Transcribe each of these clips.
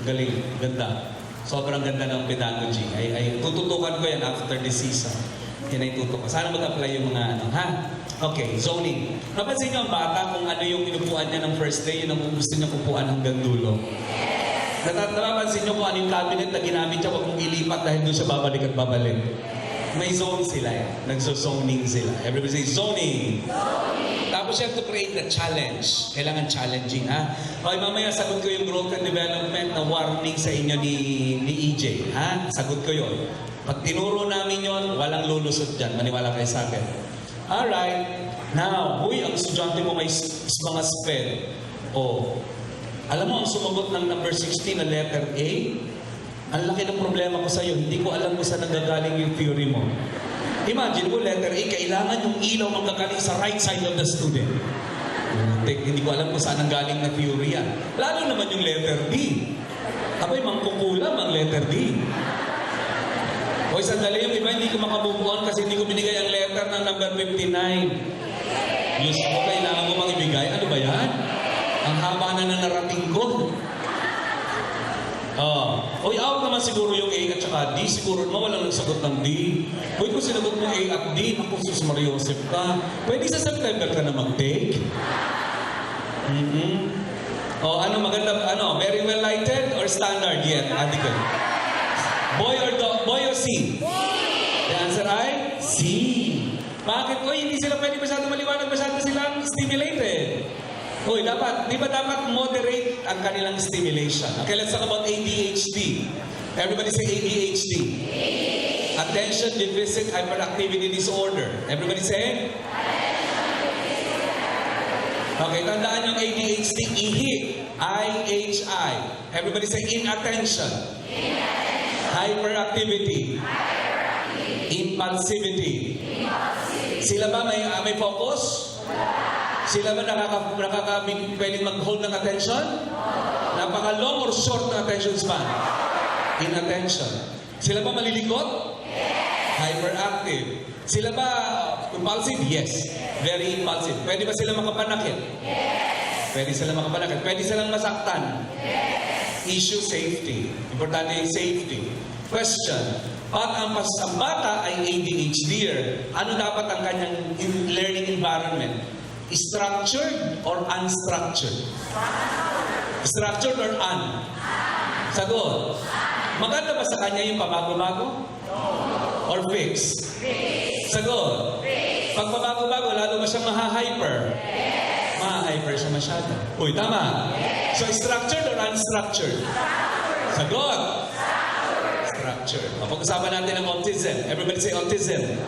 Galing, ganda. Sobrang ganda ng pedagogy. Ay tututukan ko yan after this season. Yan ay tutukan. Sana mag-apply yung mga ano, ha? Okay, zoning. Napansin niyo ang bata kung ano yung inupuan niya ng first day, yun ang gusto niya upuan hanggang dulo. Napapansin niyo kung ano yung cabinet na ginamit niya, huwag mong ilipat dahil doon siya babalik at babalik. May zone sila eh. Nagzo-zoning sila. Everybody say, zoning! Tapos you have to create the challenge. Kailangan challenging, ha? Okay, mamaya sagot ko yung growth and development na warning sa inyo ni EJ, ha? Sagot ko yun. Pag tinuro namin yon, walang lulusot dyan. Maniwala kayo sa akin. Alright. Now, huy, ang estudyante mo may mga spell. Oh, alam mo, ang sumagot ng number 16 na letter A, ang laki ng problema ko sa'yo. Hindi ko alam kung saan nagagaling yung theory mo. Imagine mo, letter A, kailangan yung ilaw manggagaling sa right side of the student. Hindi ko alam kung saan ang galing na theory yan. Lalo naman yung letter D. Ako'y mangkukulam ang letter D. O sandali yung iba, hindi ko makabubuan kasi hindi ko binigay ang letter ng number 59. Diyos ko, kailangan ko mang ibigay. Ano ba yan? Ang haba na narating ko. Oy, out naman siguro yung A at saka D. Siguro naman walang nagsagot ng D. Oy, kung sinagot mo A at D, naku, sus Mariosep ka. Pwede sa September ka na mag-take. Ano, maganda, ano, very well lighted or standard yet? Adequate. Boy or C? The answer ay C. Bakit? Oy, hindi sila pwede masyado maliwanag, masyado silang stimulated. Uy, di ba dapat moderate ang kanilang stimulation? Okay, let's talk about ADHD. Everybody say ADHD. Attention Deficit Hyperactivity Disorder. Everybody say? Okay, tandaan yung ADHD, I-H-I. Everybody say inattention. Hyperactivity. Impulsivity. Sila ba may focus? Sila ba pwedeng mag-hold ng attention? Napaka-long or short na attention span? Inattention. Sila ba malilikot? Hyperactive. Sila ba impulsive? Yes. Very impulsive. Pwede ba sila makapanakit? Pwede sila makapanakit. Pwede silang masaktan? Issue safety. Importante yung safety. Question. Pag ang bata ay ADHDer, ano dapat ang kanyang learning environment? Structured or unstructured? Structured or un? Sagot. Maganda ba sa kanya yung pabago-bago? Or fix? Sagot. Pag pabago-bago, lalo ba siyang maha-hyper? Maha-hyper siya masyado. Uy, tama. So, structured or unstructured? Sagot. Structured. Pag-usapan natin ang autism. Everybody say autism.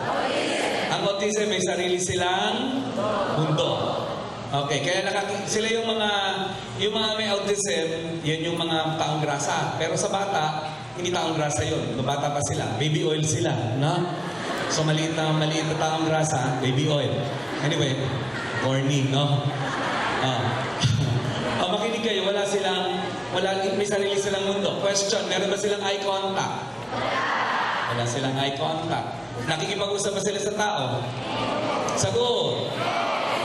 Ang autism may sarili silang mundo. Okay, kaya sila yung mga may autism, yun yung mga taong grasa. Pero sa bata, hindi taong grasa yun. Bata pa sila. Baby oil sila, no? So maliit na taong grasa, baby oil. Anyway, corny, no? Makinig kayo, may sarili silang mundo. Question, meron ba silang eye contact? Wala silang eye contact. Nakikipag-usap ba sila sa tao? Sagot.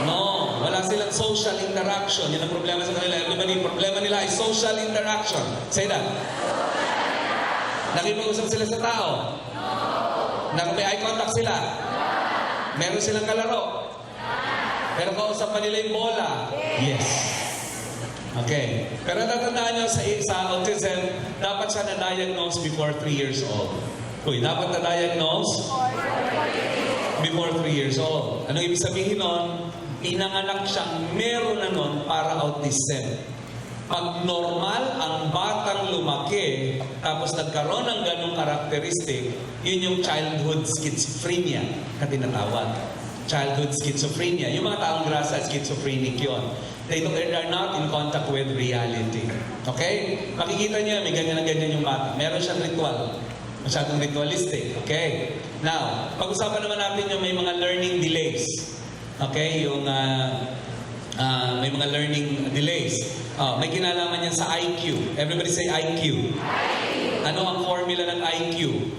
No. Wala silang social interaction. Yan ang problema sa kanila. Everybody, problema nila ay social interaction. Say that. Nakikipag-usap sila sa tao? May eye contact sila? Meron silang kalaro? Pero kausap pa nila yung bola? Yes. Okay. Pero tatandaan nyo sa autism, dapat siya na-diagnose before 3 years old. Uy, dapat na-diagnose before 3 years old. Ano ibig sabihin nun? Pinanganak siyang meron na nun para autism. Pag normal ang batang lumaki, tapos nagkaroon ng ganong karakteristik, yun yung childhood schizophrenia na tinatawag. Childhood schizophrenia. Yung mga taong grasa, schizophrenic yun. They are not in contact with reality. Okay? Makikita niyo, may ganyan na ganyan yung bata. Meron siyang ritual. Masyadong ritualistic. Okay? Now, pag-usapan naman natin yung may mga learning delays. Okay? Yung may mga learning delays. May kinalaman yan sa IQ. Everybody say IQ. Ano ang formula ng IQ?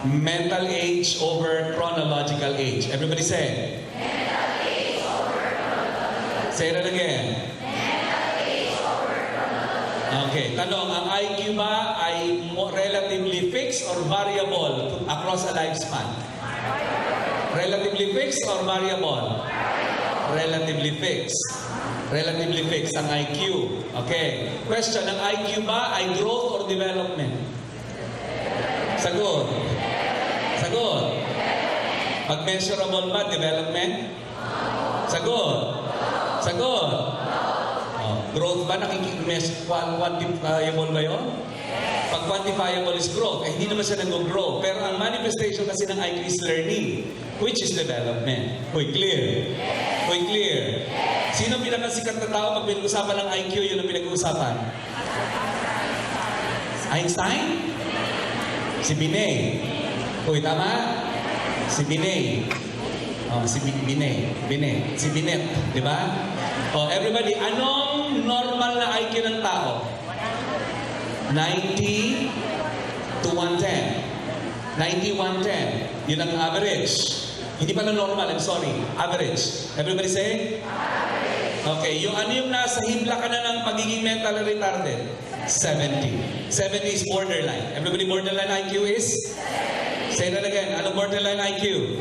Mental age over chronological age. Everybody say. Mental age over chronological age. Say that again. Mental age over chronological age. Okay, tanong, ang IQ ba ay relatively fixed or variable across a lifespan? Relatively fixed or variable? Relatively fixed. Relatively fixed ang IQ. Okay. Question, ang IQ ba ay growth or development? Sagot. Sagot. Pag measurable ba, development? Sagot. Sagot. Oh, growth ba, quantifiable ba yun? Pag quantifiable is growth, hindi naman siya nag-grow. Pero ang manifestation kasi ng IQ is learning, which is development. Uy, clear? Uy, clear? Sino pinakasikat na tao pag pinag-usapan ng IQ, yun ang pinag-uusapan? Einstein? Si Binet. Uy, tama? Si Binet. Oh, si Binet. Si Binet, di ba? Oh, everybody, anong normal na IQ ng tao? 90 to 110. 90, 110. Yun ang average. Hindi pala normal, I'm sorry. Average. Everybody say? Okay, yung ano yung nasa himla ka na ng pagiging mentally retarded? 70. 70 is borderline. Everybody borderline IQ is? Say that again. Ano borderline IQ?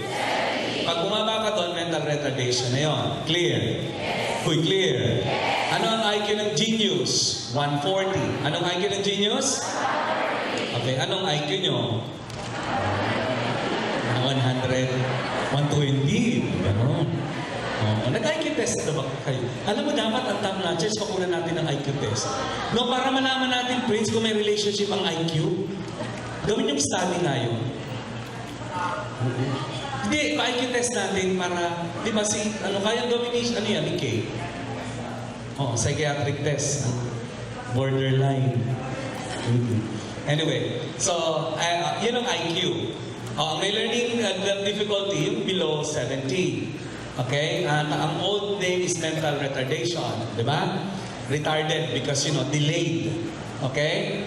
Pag bumaba ka doon, mental retardation na yun. Clear? Uy, clear. Ano ang IQ ng genius? 140. Anong IQ ng genius? Okay, anong IQ nyo? 100, 120. Ganon. Oh, nag-IQ test na ba kayo? Alam mo, dapat ang top notchers, pakunan natin ng IQ test. No, para malaman natin, Prince, kung may relationship ang IQ, gawin yung study na yun. Hindi, pa-IQ test natin para, di ba si, ano kayang gawin ni, ano yan, ni Kay? Oh, psychiatric test. Borderline. Anyway, so, yun ang IQ. Oh, ang may learning difficulty, yung below 70. Okay? Ang old name is mental retardation. Di ba? Retarded because, delayed. Okay?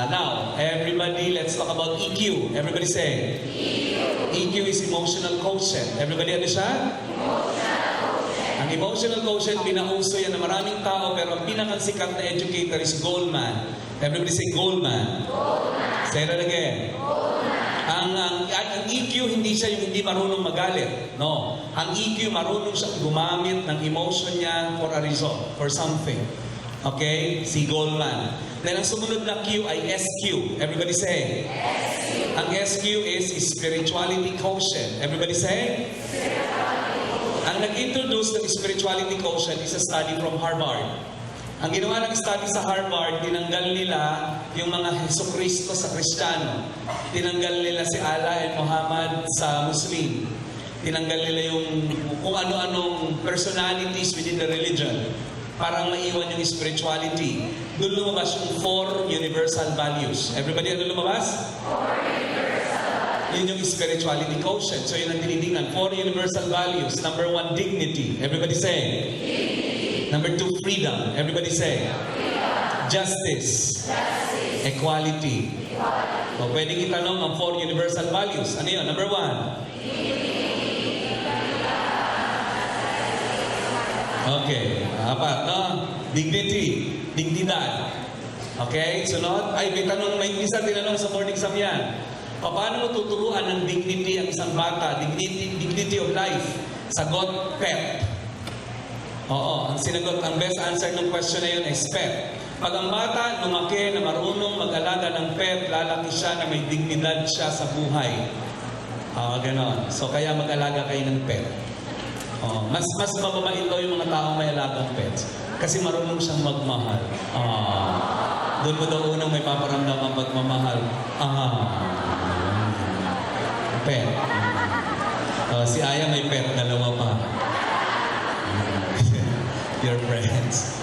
Now, everybody, let's talk about EQ. Everybody say? EQ. EQ is emotional quotient. Everybody, ano siya? Emotional quotient. Ang emotional quotient, pinauso yan ng maraming tao, pero ang pinakasikat na educator is Goldman. Everybody say Goldman. Goldman. Say that again. Goldman. Ang EQ, hindi siya yung hindi marunong magalit. No. Ang EQ, marunong siya gumamit ng emotion niya for a result, for something. Okay? Si Goldman. Then ang sumunod na Q ay SQ. Everybody say? SQ. Ang SQ is spirituality quotient. Everybody say? Ang nag-introduce ng spirituality quotient is a study from Harvard. Ang ginawa ng study sa Harvard, tinanggal nila yung mga Jesucristo sa Kristiyano. Tinanggal nila si Allah and Muhammad sa Muslim. Tinanggal nila yung kung ano-anong personalities within the religion. Parang maiwan yung spirituality. Doon lumabas yung 4 universal values. Everybody, ano lumabas? 4 universal values. Yun yung spirituality quotient. So yun ang tinitingnan. 4 universal values. Number 1, dignity. Everybody say? Dignity. Number 2, freedom. Everybody say? Freedom. Justice. Justice. Equality. Equality. So, pwedeng itanong ang 4 universal values. Ano yun? Number 1? Okay. Apat, no? Dignity. Dignidad. Okay? Sunod? Ay, may isa tinanong sa morning exam yan. Paano mo tuturuan ng dignity ang isang bata? Dignity of life. Sagot, pet. Oo, ang sinagot, ang best answer ng question na yun is pet. Pag ang bata lumaki na marunong mag-alaga ng pet, lalaki siya na may dignidad siya sa buhay. Ganon. So, kaya mag-alaga kayo ng pet. Mas mababait daw yung mga taong may alagang pets. Kasi marunong siyang magmahal. Doon mo daw unang may paparamdam ang pagmamahal. Pet. Si Aya may pet, dalawa pa. Your friends.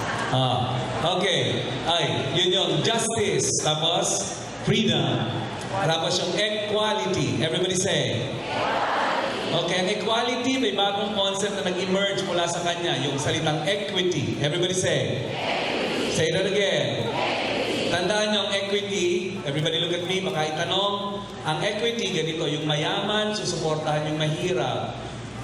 Okay. Ay, yun yung justice. Tapos, freedom. Tapos yung equality. Everybody say? Okay, ang equality, may bagong concept na nag-emerge mula sa kanya. Yung salitang equity. Everybody say? Say that again. Tandaan nyo ang equity. Everybody look at me, baka itanong. Ang equity, ganito, yung mayaman, susuportahan yung mahirap.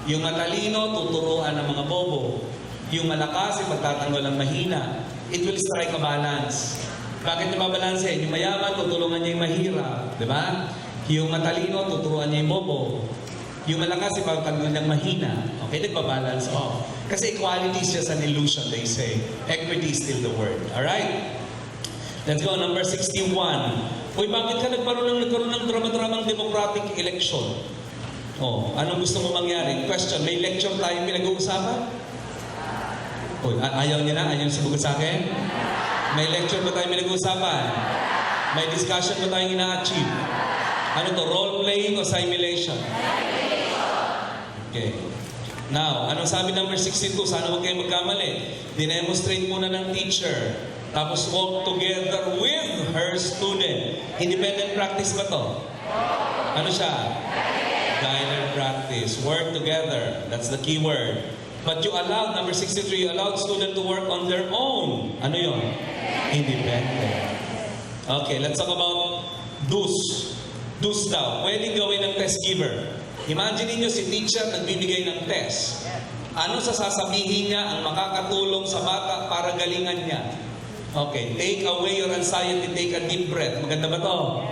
Yung matalino, tuturuan ng mga bobo. Yung malakas, ipagtatanggol ang mahina. it will strike a balance. Bakit niya babalansin? Yung mayaman, tutulungan niya yung mahirap. Di ba? Yung matalino, tuturuan niya yung bobo. Yung malakas, ipapagod niyang mahina. Okay, nagbabalance off. Kasi equality is just an illusion, they say. Equity is still the word. Alright? Let's go, number 61. Uy, bakit ka nagkaroon ng drama-dramang democratic election? Oh, anong gusto mo mangyari? Question, may lecture tayong pinag-uusapan? Uy, ayaw niya na? Ayaw niya sumagot sa akin? May lecture ba tayong pinag-uusapan? May discussion ba tayong ina-achieve? Ano to, role-playing o simulation? Okay. Now, anong sabi number 62? Sana huwag kayo magkamali. Dinemonstrate muna ng teacher. Tapos walk together with her student. Independent practice ba to? Ano siya? Guided practice. Work together. That's the key word. But you allowed, number 63, you allowed student to work on their own. Ano yun? Independent. Okay, let's talk about do's. Do's daw. Pwedeng gawin ng test giver. Imagine niyo si teacher nagbibigay ng test. Ano sa sasabihin niya ang makakatulong sa bata para galingan niya? Okay, take away your anxiety, take a deep breath. Maganda ba to?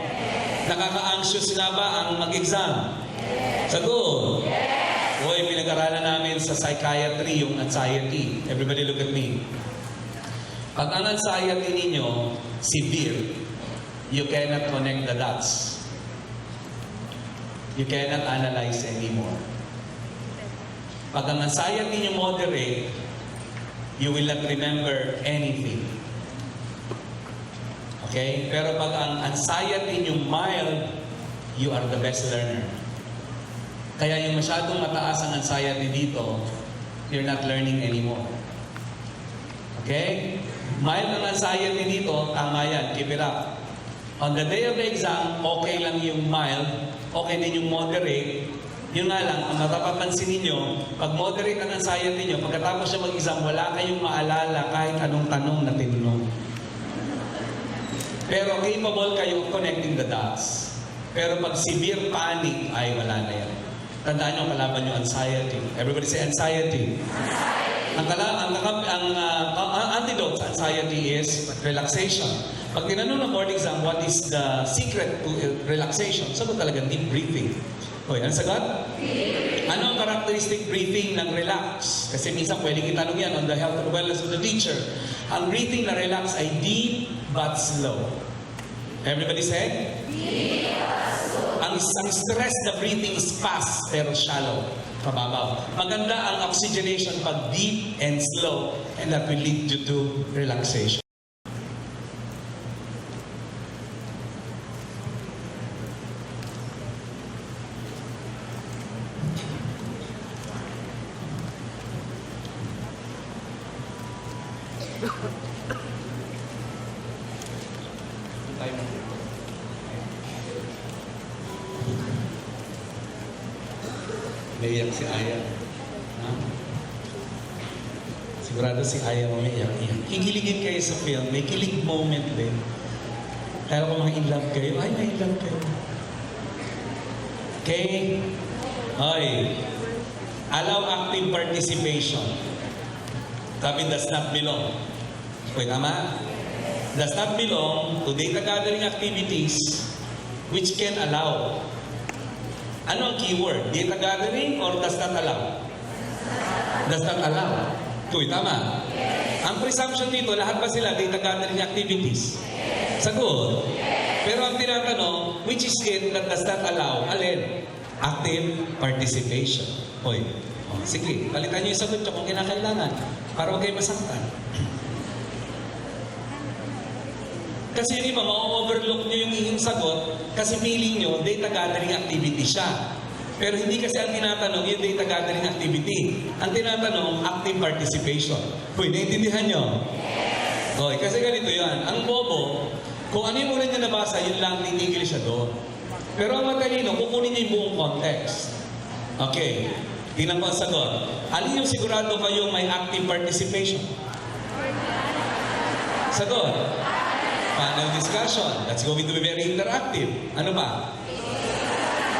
Nakaka-anxious na ba ang mag-exam? Sagot. Hoy, pinag-aralan namin sa psychiatry yung anxiety. Everybody look at me. Pag ang anxiety ninyo severe, you cannot connect the dots. You cannot analyze anymore. Pag ang anxiety ninyo moderate, you will not remember anything. Okay? Pero pag ang anxiety nyo mild, you are the best learner. Kaya yung masyadong mataas ang anxiety dito, you're not learning anymore. Okay? Mild ang anxiety dito, tama yan, keep it up. On the day of the exam, okay lang yung mild, okay din yung moderate. Yun nga lang, ang matapapansin ninyo, pag moderate ang anxiety nyo, pagkatapos siya mag-exam, wala kayong maalala kahit anong tanong na tinanong. Pero capable kayo connecting the dots. Pero pag severe panic, ay wala na yan. Tandaan nyo, kalaban nyo anxiety. Everybody say anxiety. Ang antidote sa anxiety is relaxation. Pag tinanong ng board exam, what is the secret to relaxation? Sagot talaga, deep breathing. Hoy, ano sagot? Ano ang characteristic breathing ng relax? Kasi minsan pwedeng itanong yan on the health and wellness of the teacher. Ang breathing na relax ay deep but slow. Everybody say? Deep but slow. Ang stress na breathing is fast pero shallow. Mababaw. Maganda ang oxygenation pag deep and slow, and that will lead you to relaxation. Naiyak si Aya. Sigurado si Aya maiyak. Kikiligin kayo sa film. May kilig moment din. Kaya kung mga in love kayo, ay, may in love kayo. Okay? Ay. Allow active participation. Sabi, does not belong. Okay, tama? Does not belong to data gathering activities which can allow. Ano ang keyword? Data gathering or does not allow? Does not allow. Uy, tama? Yes. Ang presumption dito, lahat ba sila data gathering activities? Yes. Sagot? Yes. Pero ang tinatanong, which is it that does not allow? Alin? Active participation. Uy, sige, palitan niyo yung sagot nyo kung kinakailangan para huwag kayo masaktan. Kasi yung iba, ma-overlook nyo yung inyong sagot kasi feeling nyo, data gathering activity siya. Pero hindi kasi ang tinatanong yung data gathering activity. Ang tinatanong, active participation. Uy, naiintindihan nyo? Yes! Okay, kasi ganito yan. Ang bobo, kung ano yung una niya nabasa, yun lang titigil siya doon. Pero ang matalino, kukunin niya yung buong context. Okay, tingnan ko ang sagot. Alin yung sigurado kayong may active participation? Sagot? Panel discussion. That's going to be very interactive. Ano pa?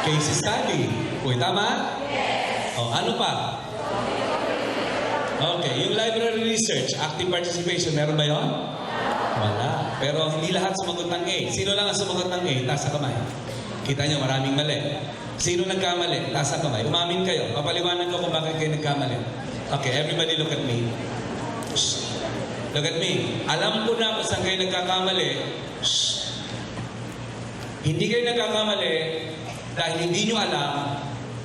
Case study. Uy, tama? Yes. Oh, ano pa? Okay, yung library research, active participation, meron ba yun? Wala. Pero hindi lahat sumagot ng A. Sino lang ang sumagot ng A? Taas sa kamay. Kita nyo, maraming mali. Sino nagkamali? Taas sa kamay. Umamin kayo. Papaliwanag ko kung bakit kayo nagkamali. Okay, everybody look at me. Shh. Look at me. Alam ko na kung saan kayo nagkakamali. Shh. Hindi kayo nagkakamali dahil hindi nyo alam.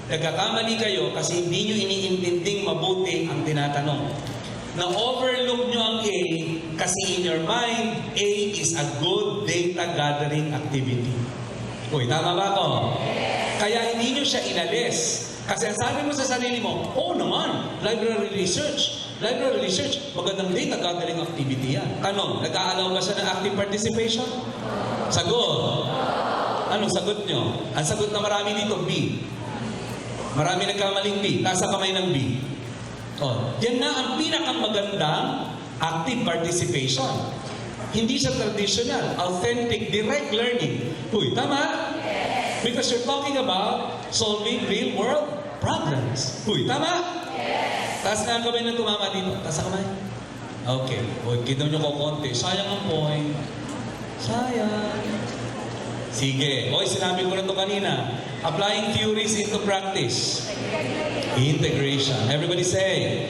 Nagkakamali kayo kasi hindi nyo iniintinding mabuti ang tinatanong. Na-overlook nyo ang A kasi in your mind, A is a good data gathering activity. Uy, tama ba ako? Kaya hindi nyo siya inalis. Kasi ang sabi mo sa sarili mo, oh naman, library research. Library research, magandang data gathering activity yan. Tanong, nag-aalaw ba siya ng active participation? Sagot. Anong sagot nyo? Ang sagot na marami dito, B. Marami nagkamaling B. Taas sa kamay ng B. Oh, yan na ang pinakamagandang active participation. Hindi siya traditional, authentic, direct learning. Uy, tama? Because you're talking about solving real-world problems. Uy, tama? Taas na ang kamay ng tumama dito. Taas sa kamay. Okay. Uy, kita nyo ko konti. Sayang ang point. Sayang. Sige. Uy, sinabi ko na ito kanina. Applying theories into practice. Integration. Everybody say.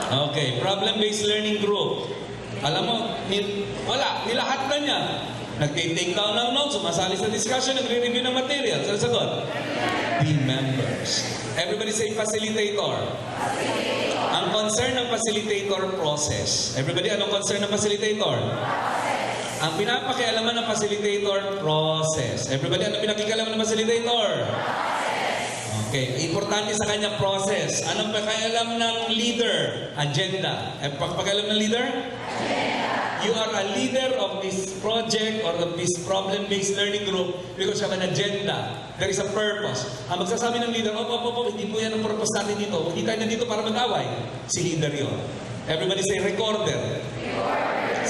Okay. Problem-based learning group. Alam mo, wala. Nilahat na niya. Nag-take down ng notes, sumasali sa discussion, nagre-review ng material. Saan sagot? Team members. Everybody say facilitator. Ang concern ng facilitator, process. Everybody, anong concern ng facilitator? Ang pinapakialaman ng facilitator, process. Everybody, anong pinakialaman ng facilitator? Okay, importante sa kanya, process. Anong pakialam ng leader? Agenda. Pakialam ng leader? You are a leader of this project or of this problem-based learning group because you have an agenda. There is a purpose. Ang magsasabi ng leader, hindi po yan ang purpose natin dito. Hindi tayo nandito para mag-away. Si leader yun. Everybody say recorder.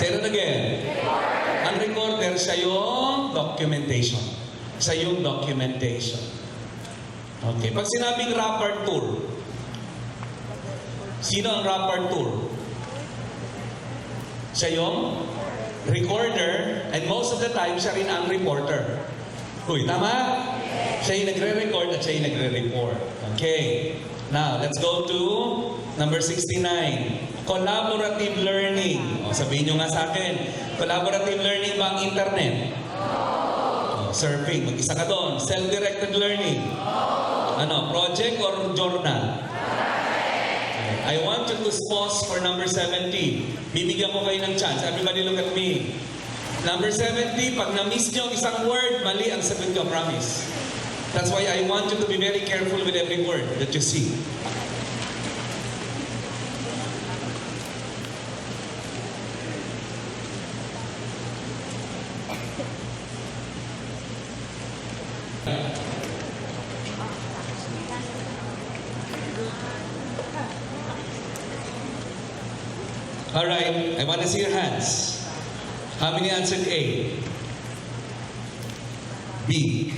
Say it again. Ang recorder, siya yung documentation. Siya yung documentation. Okay. Pag sinabing rapporteur, sino ang rapporteur? Siya yung recorder and most of the time, siya rin ang reporter. Uy, tama? Siya yung nagre-record at siya yung nagre-report. Okay. Now, let's go to number 69. Collaborative learning. O, sabihin nyo nga sa akin, collaborative learning ba ang internet? O, surfing. Mag-isa ka doon. Self-directed learning. Ano, project or journal? I want you to pause for number 70. Bibigyan ko kayo ng chance. Everybody look at me. Number 70, pag na-miss nyo isang word, mali ang sagot ko, promise. That's why I want you to be very careful with every word that you see. All right, I want to see your hands. How many answered A? B?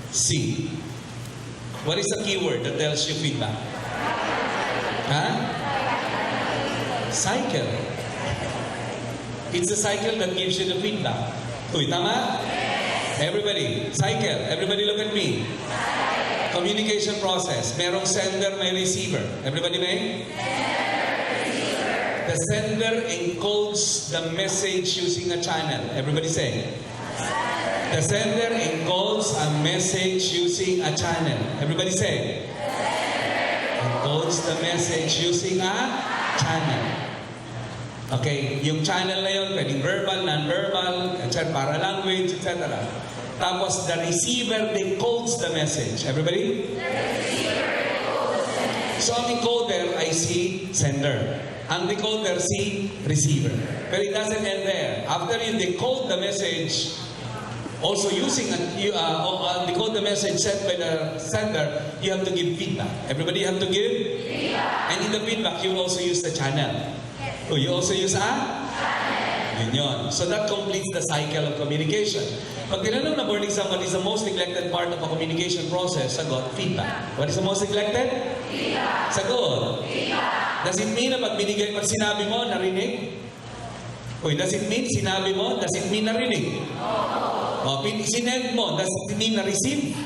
C? What is the keyword that tells you feedback? Huh? Cycle. It's a cycle that gives you the feedback. Uy, tama? Everybody, cycle. Everybody look at me. Communication process. Merong sender, may receiver. Everybody may? The sender encodes the message using a channel. Everybody say. The sender encodes a message using a channel. Everybody say. Encodes the message using a channel. Okay, yung channel na yun, pwedeng verbal, non-verbal, etc., para-language, etc. Tapos, the receiver decodes the message. Everybody? The receiver decodes the message. So, ang encoder ay si sender. Ang decoder si receiver. But it doesn't end there. After you decode the message, also using decode the message sent by the sender, you have to give feedback. Everybody have to give feedback. And in the feedback, you also use the channel. So you also use a channel. Yun. So that completes the cycle of communication. Pag tinanong na boarding exam, what is the most neglected part of a communication process? Sagot, feedback. What is the most neglected? Sagot. Does it mean na pag sinabi mo, narinig? Uy, does it mean sinabi mo? Does it mean narinig? O, sinend mo, does it mean na-receive?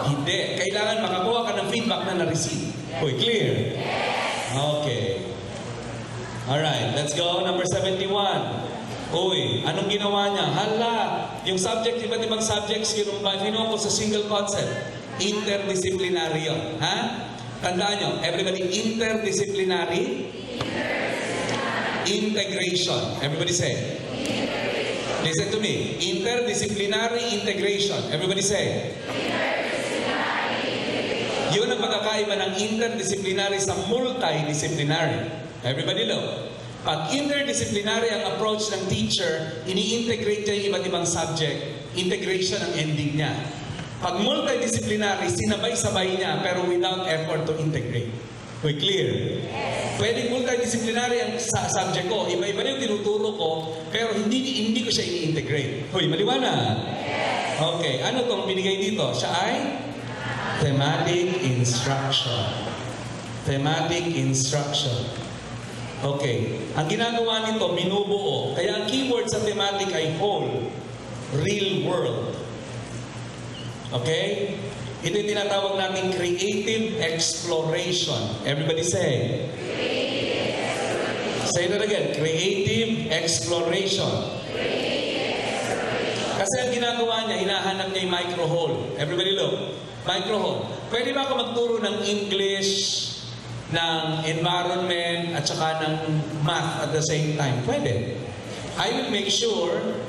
Hindi. Kailangan makakuha ka ng feedback na na-receive. Uy, clear? Okay. Alright, let's go. Number 71. Uy, anong ginawa niya? Hala, yung subject, iba't ibang subjects, kinuha ko sa single concept. Interdisciplinary yun. Ha? Tandaan nyo, everybody, interdisciplinary. Integration. Everybody say. Listen to me. Interdisciplinary integration. Everybody say. Yun ang pagkakaiba ng interdisciplinary sa multidisciplinary. Everybody look. Pag interdisciplinary ang approach ng teacher, ini-integrate niya yung iba't ibang subject. Integration ang ending niya. Pag multidisciplinary, sinabay-sabay niya pero without effort to integrate. We clear? Pwedeng multidisciplinary ang subject ko. Iba-iba yung tinuturo ko, pero hindi ko siya ini-integrate. Hoy, maliwanag? Okay, ano tong binigay dito? Siya ay thematic instruction. Thematic instruction. Okay, ang ginagawa nito, binubuo. Kaya ang keyword sa thematic ay whole, real world. Okay? Ito yung tinatawag natin creative exploration. Everybody say. Say that again. Creative exploration. Kasi ang ginagawa niya, hinahanap niya yung micro-hole. Everybody look. Micro-hole. Pwede ba ako magturo ng English, ng environment, at saka ng math at the same time? Pwede. I will make sure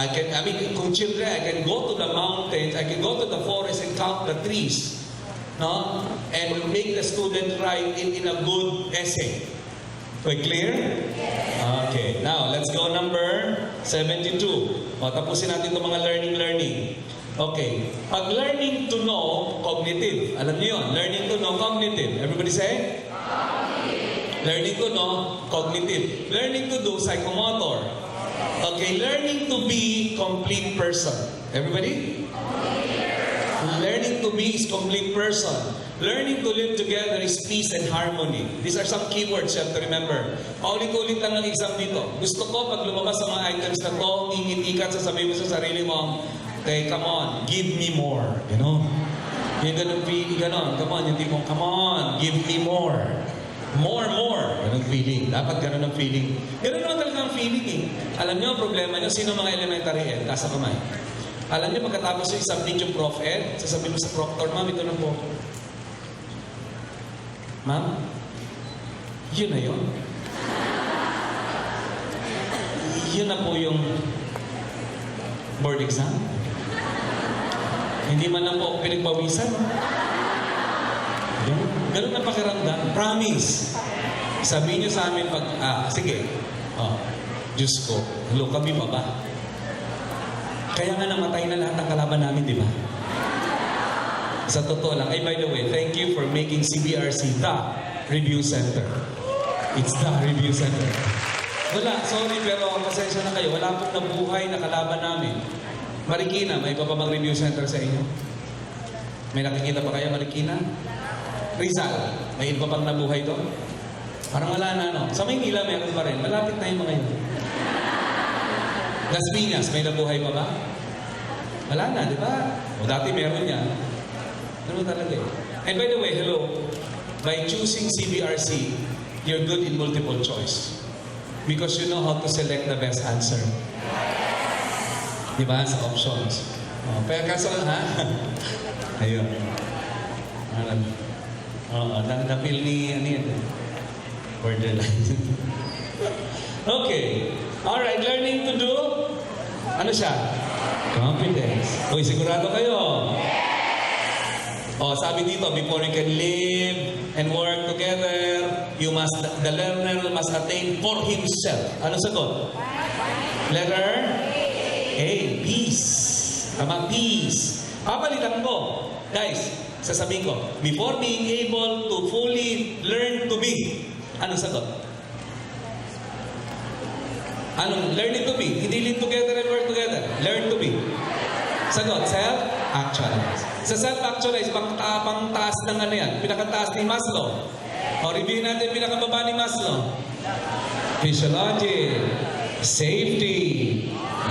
kung children, I can go to the mountains, I can go to the forest and count the trees, no? And make the student write in a good essay. Okay, clear? Okay, now let's go number 72. O, tapusin natin itong mga learning. Okay, pag learning to know, cognitive. Alam niyo yun, learning to know, cognitive. Everybody say? Cognitive. Learning to know, cognitive. Learning to do, psychomotor. Okay, learning to be complete person. Everybody? Learning to be is complete person. Learning to live together is peace and harmony. These are some keywords you have to remember. Paulit-ulit lang ng exam dito. Gusto ko pag lumabas sa mga items na to, ngingiti ka, sasabihin mo sa sarili mo, okay, come on, give me more. You know? Yung ganun feeling, ganun. Come on, yung tipo, come on, give me more. More. Ganun feeling. Dapat ganun ang feeling. Ganun naman talaga ang feeling eh. Alam niyo ang problema niyo, sino mga elementary ed? Tasa kamay. Alam niyo pagkatapos yung submit yung prof ed, sasabihin mo sa proctor, ma'am, ito na po. Ma'am, yun na yun. Yun na po yung board exam. Hindi man na po ako pinagpawisan. Ganun ang pakiramdam. Promise. Sabihin niyo sa amin pag, sige. Diyos ko, hello, kami pa ba? Kaya nga namatay na lahat ng kalaban namin, di ba? Sa totoo lang. Ay, by the way, thank you for making CBRC the review center. It's the review center. Wala, sorry, pero pasensya na kayo. Wala pong nabuhay na kalaban namin. Marikina, may iba pa bang review center sa inyo? May nakikita pa kaya Marikina? Rizal, may iba pang nabuhay doon? Parang wala na, no? Sa Maynila, meron pa rin. Malapit na yung mga yun. Las Piñas, may nabuhay pa ba? Wala na, di ba? O dati meron yan. Ano talaga eh. And by the way, hello. By choosing CBRC, you're good in multiple choice. Because you know how to select the best answer. Di ba? Sa options. Pero kaso, ha? Ayun. Na-feel ni, ano yan? Borderline. Okay. Alright, learning to do, ano siya? Confidence. Uy, sigurado kayo? Sabi dito, before you can live and work together, the learner must attain for himself. Ano sagot? Letter A, peace. Tama, peace. Papalitan ko. Guys, sasabihin ko, before being able to fully learn to be, ano sagot? Anong learning to be? Hindi live together and work together. Learn to be. Sagot, self? Actualize. Sa self-actualize, pang taas ng ano yan? Pinakataas ni Maslow. O, review natin pinakababa ni Maslow. Physiology, safety,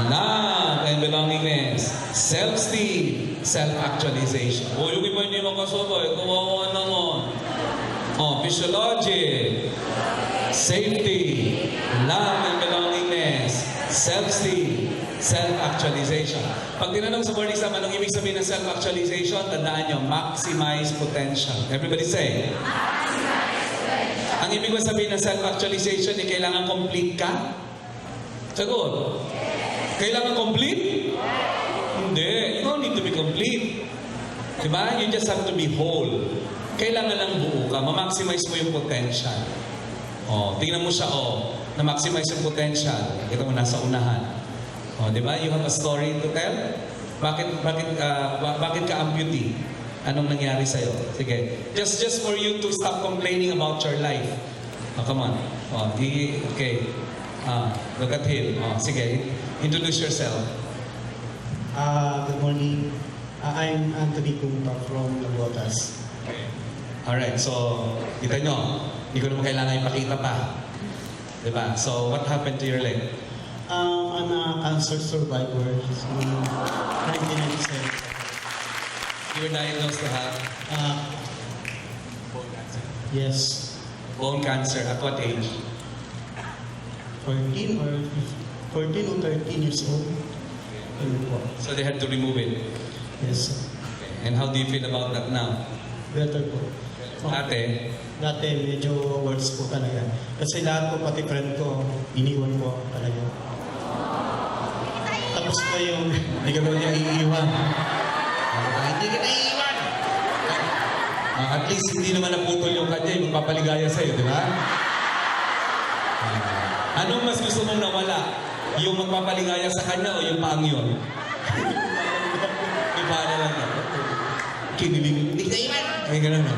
love and belongingness, self-esteem, self-actualization. O, yung iba hindi makasabay, kawawa naman. O, physiology, safety, love and belongingness, self-esteem, self-actualization. Pag tinanong sa board exam, anong ibig sabihin ng self-actualization? Tandaan nyo, maximize potential. Everybody say. Ang ibig sabihin ng self-actualization, kailangan complete ka? Sagot. Kailangan complete? Hindi. You don't need to be complete. Diba? You just have to be whole. Kailangan lang buo ka. Ma-maximize mo yung potential. O, tingnan mo siya, na-maximize yung potential. Kita mo, nasa unahan. O, diba? You have a story to tell? Bakit ka amputee? Anong nangyari sa'yo? Sige. Just for you to stop complaining about your life. Oh, come on. Oh, okay. Look at him. Oh, sige. Introduce yourself. Good morning. I'm Anthony Kumpa from Labotas. Okay. Alright, so, kita nyo, hindi ko naman kailangan ipakita pa. Diba? So, what happened to your leg? I'm a cancer survivor. So, 1997. You were diagnosed to have bone cancer. Yes. Bone cancer. At what age? 14 or 13 years old. Ayun po. So they had to remove it. Yes. Okay. And how do you feel about that now? Better po. Ate, Dati medyo worse po talaga. Kasi lahat po, pati friend ko, iniwan po talaga. Tapos po yung... hindi ka ba niya iiwan? Hindi ka na iiwan! At least hindi naman naputol yung kanya, yung magpapaligaya sa'yo, di ba? Anong mas gusto mong nawala? Yung magpapaligaya sa kanya o yung paang yun? Iba na lang na. Kinilig. Hindi ka iwan! Ay, ganun na.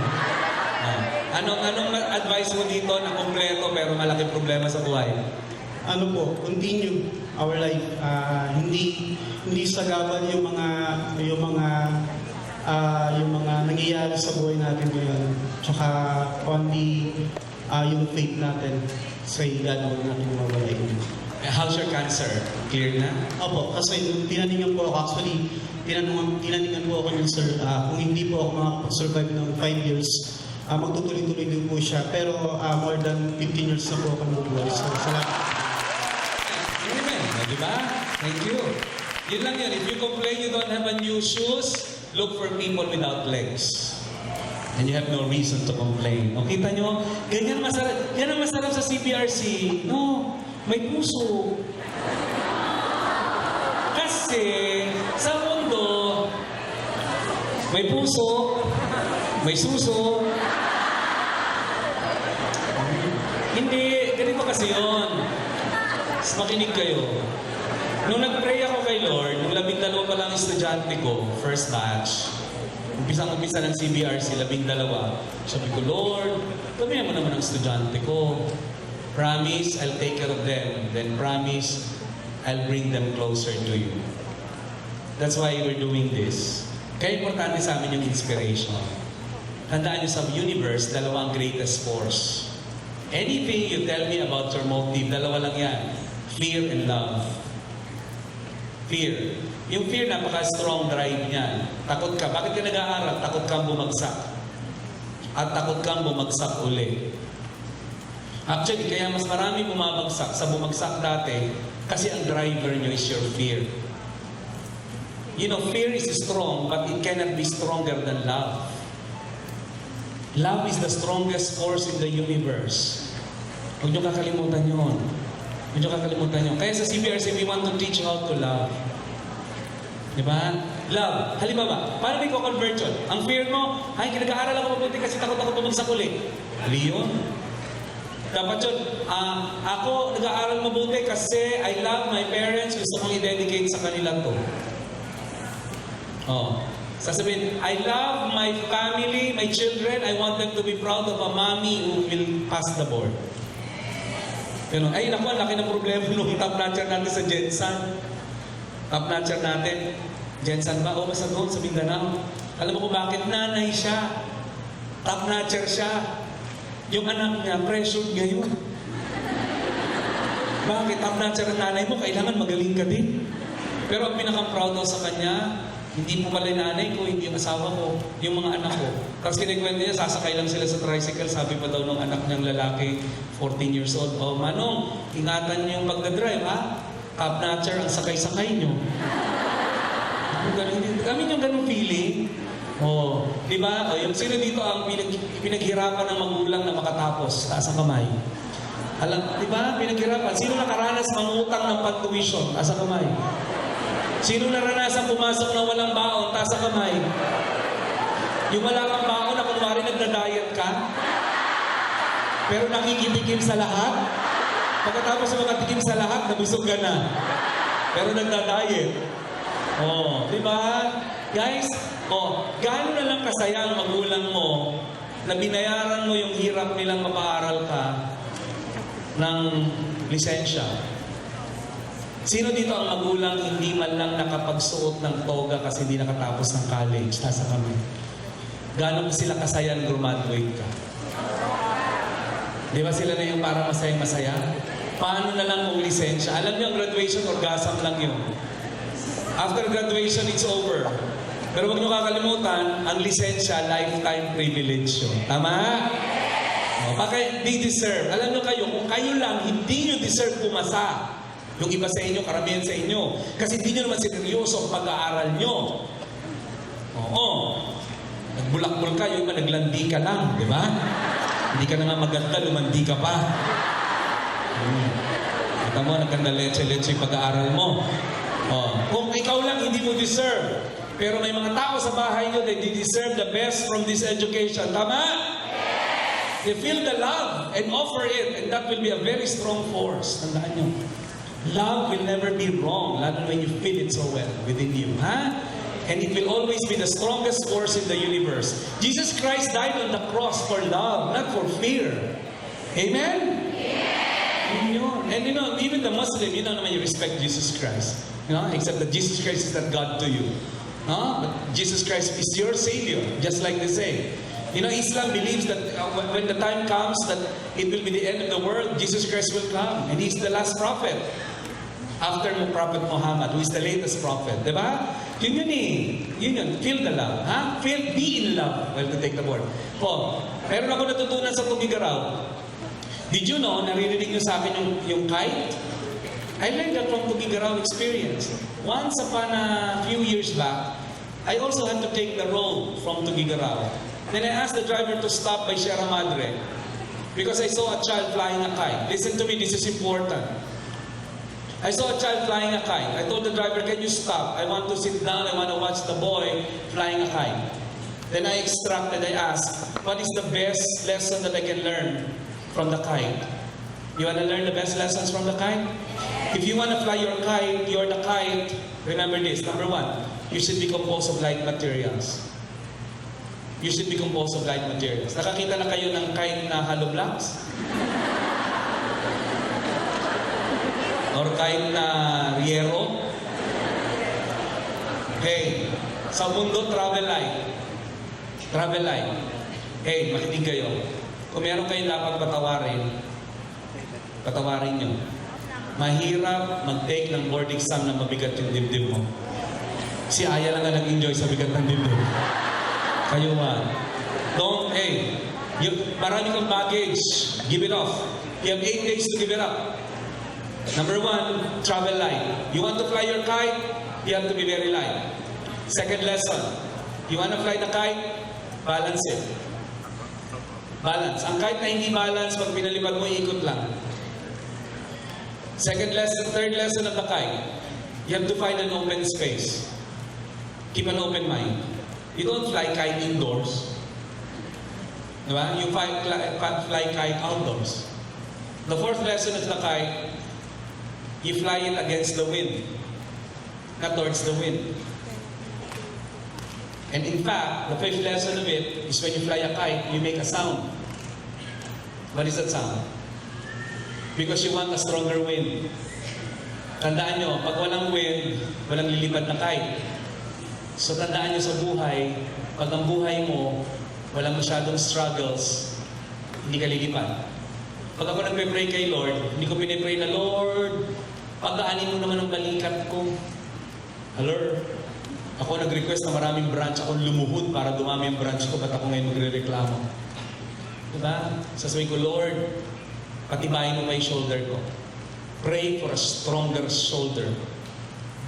Anong advice mo dito na kompleto pero malaki problema sa buhay? Ano po, continue our life. Hindi sagabal yung mga nangyayari sa buhay natin ngayon. Tsaka only yung faith natin sa God natin mawalay. How's your cancer? Clear na? Opo, kasi nung tinaningan po ako, actually, tinaningan po ako ng sir, kung hindi po ako makapag-survive ng 5 years, magtutuloy-tuloy din po siya. Pero more than 15 years na po ako nabubuhay. So, salamat. Amen. Diba? Thank you. Yun lang yun. If you complain you don't have a new shoes, look for people without legs. And you have no reason to complain. O, kita nyo? Ganyan masarap. Yan ang masarap sa CBRC. No, may puso. Kasi sa mundo, may puso, may suso. Hindi, ganito kasi yun. Makinig kayo. Nung nag-pray ako kay Lord, nung 12 pa lang estudyante ko, first batch, umpisa ng CBRC, 12. Sabi ko, Lord, kamihan mo naman ang estudyante ko. Promise, I'll take care of them. Then promise, I'll bring them closer to you. That's why we're doing this. Kaya importante sa amin yung inspiration. Tandaan nyo sa universe, dalawa ang greatest force. Anything you tell me about your motive, dalawa lang yan. Fear and love. Fear. Yung fear, napaka-strong drive niyan. Takot ka. Bakit ka nag-aaral? Takot kang bumagsak. At takot kang bumagsak uli. Actually, kaya mas marami bumabagsak sa bumagsak dati kasi ang driver nyo is your fear. You know, fear is strong, but it cannot be stronger than love. Love is the strongest force in the universe. Huwag nyo kakalimutan yun. Huwag nyo kakalimutan yun. Kaya sa CBRC, we want to teach you how to love. Diba? Love. Halimbawa, paano may convert yun? Ang fear mo, ay, kinag-aaral ako mabuti kasi takot ako bumagsak ulit. Mali yun. Dapat yun, ako nag-aaral mabuti kasi I love my parents, gusto kong i-dedicate sa kanila to. Oh. Sasabihin, I love my family, my children, I want them to be proud of a mommy who will pass the board. Pero, ay naku, laki ng problema nung top notcher natin sa Jensen. Top notcher natin. Jensan ba? O basta doon sa Mindanao. Alam mo kung bakit? Nanay siya. Top notcher siya. Yung anak niya, pressured ngayon. Bakit? Top notcher ang nanay mo, kailangan magaling ka din. Pero ang pinaka-proud daw sa kanya, hindi po pala yung nanay ko, hindi yung asawa ko, yung mga anak ko. Tapos kinikwento niya, sasakay lang sila sa tricycle, sabi pa daw ng anak niyang lalaki, 14 years old, "Oh, Manong, ingatan niyo yung pagdadrive, ha? Top notcher ang sakay-sakay niyo." Kami yung ganung feeling. Oh, di ba? O, yung sino dito ang pinaghirapan ng magulang na makatapos? Taas ang kamay. Alam, di ba? Pinaghirapan. Sino nakaranas mangutang ng pag-tuition? Taas ang kamay. Sino naranasan pumasok na walang baon? Taas ang kamay. Yung wala kang baon na kunwari nagda-diet ka, pero nakikitikim sa lahat. Pagkatapos makatikim sa lahat, nabusog ka na. Pero nagda-diet. Oh, di ba? Guys, gaano na lang kasaya ang magulang mo na binayaran mo yung hirap nilang mapaaral ka ng lisensya. Sino dito ang magulang hindi man lang nakapagsuot ng toga kasi hindi nakatapos ng college? Nasa kami. Gaano sila kasaya na graduate ka? Di ba sila na yung parang masaya-masaya? Paano na lang kung lisensya? Alam niyo, ang graduation, orgasm lang yun. After graduation, it's over. Pero huwag niyo kakalimutan, ang lisensya, lifetime privilege yun. Tama? Bakit they deserve? Alam niyo kayo, kung kayo lang, hindi niyo deserve pumasa. Yung iba sa inyo, karamihan sa inyo. Kasi hindi niyo naman seryoso ang pag-aaral niyo. Oo. Nagbulakbol ka, yung iba naglandi ka lang, di ba? Hindi ka na nga maganda, lumandi ka pa. Kita mo, nagkanda leche-leche yung pag-aaral mo. Kung ikaw lang hindi mo deserve, pero may mga tao sa bahay nyo that they deserve the best from this education. Tama? You feel the love and offer it, and that will be a very strong force. Tandaan nyo. Love will never be wrong, lalo when you feel it so well within you. And it will always be the strongest force in the universe. Jesus Christ died on the cross for love, not for fear. Amen? And even the Muslim, naman you respect Jesus Christ. Except that Jesus Christ is not God to you. But Jesus Christ is your Savior, just like they say. Islam believes that when the time comes that it will be the end of the world, Jesus Christ will come. And He's the last prophet. After Prophet Muhammad, who is the latest prophet. Diba? Yun yun. Feel the love. Be in love. Well, to take the word. Meron ako natutunan sa Tugigaraw. Did you know, naririnig nyo sa akin yung kite? I learned that from Tugigaraw experience. Once upon a few years back, I also had to take the road from Tugigaraw. Then I asked the driver to stop by Sierra Madre because I saw a child flying a kite. Listen to me, this is important. I saw a child flying a kite. I told the driver, "Can you stop? I want to sit down. I want to watch the boy flying a kite." Then I asked, "What is the best lesson that I can learn from the kite?" You want to learn the best lessons from the kite? If you want to fly your kite, you're the kite. Remember this. Number one, you should be composed of light materials. You should be composed of light materials. Nakakita na kayo ng kite na hollow blocks? Or kite na yero? Hey, sa mundo, travel light. Travel light. Hey, makinig kayo. Kung meron kayo dapat patawarin nyo. Mahirap mag-take ng board exam na mabigat yung dibdib mo. Si Aya lang na nag-enjoy sa bigat ng dibdib. Kayo man. Marami kang baggage. Give it off. You have 8 days to give it up. Number one, travel light. You want to fly your kite, you have to be very light. Second lesson, you want to fly the kite, balance it. Balance. Ang kite na hindi balance, pag pinalipad mo, ikot lang. Third lesson of the kite, you have to find an open space. Keep an open mind. You don't fly kite indoors. Diba? You fly kite outdoors. The fourth lesson of the kite, you fly it against the wind, not towards the wind. And in fact, the fifth lesson of it is when you fly a kite, you make a sound. What is that sound? Because you want a stronger wind. Tandaan nyo, pag walang wind, walang lilipad na kite. So tandaan nyo sa buhay, pag ang buhay mo, walang masyadong struggles, hindi ka lilipan. Pag ako nagpe-pray kay Lord, hindi ko pinipray na, Lord, pagdaanin mo naman ang balikat ko. Lord, ako nag-request na maraming branch, ako lumuhod para dumami ang branch ko, ba't ako ngayon magre-reklamo? Diba? Sasabihin ko, Lord, patibayin mo may shoulder ko. Pray for a stronger shoulder.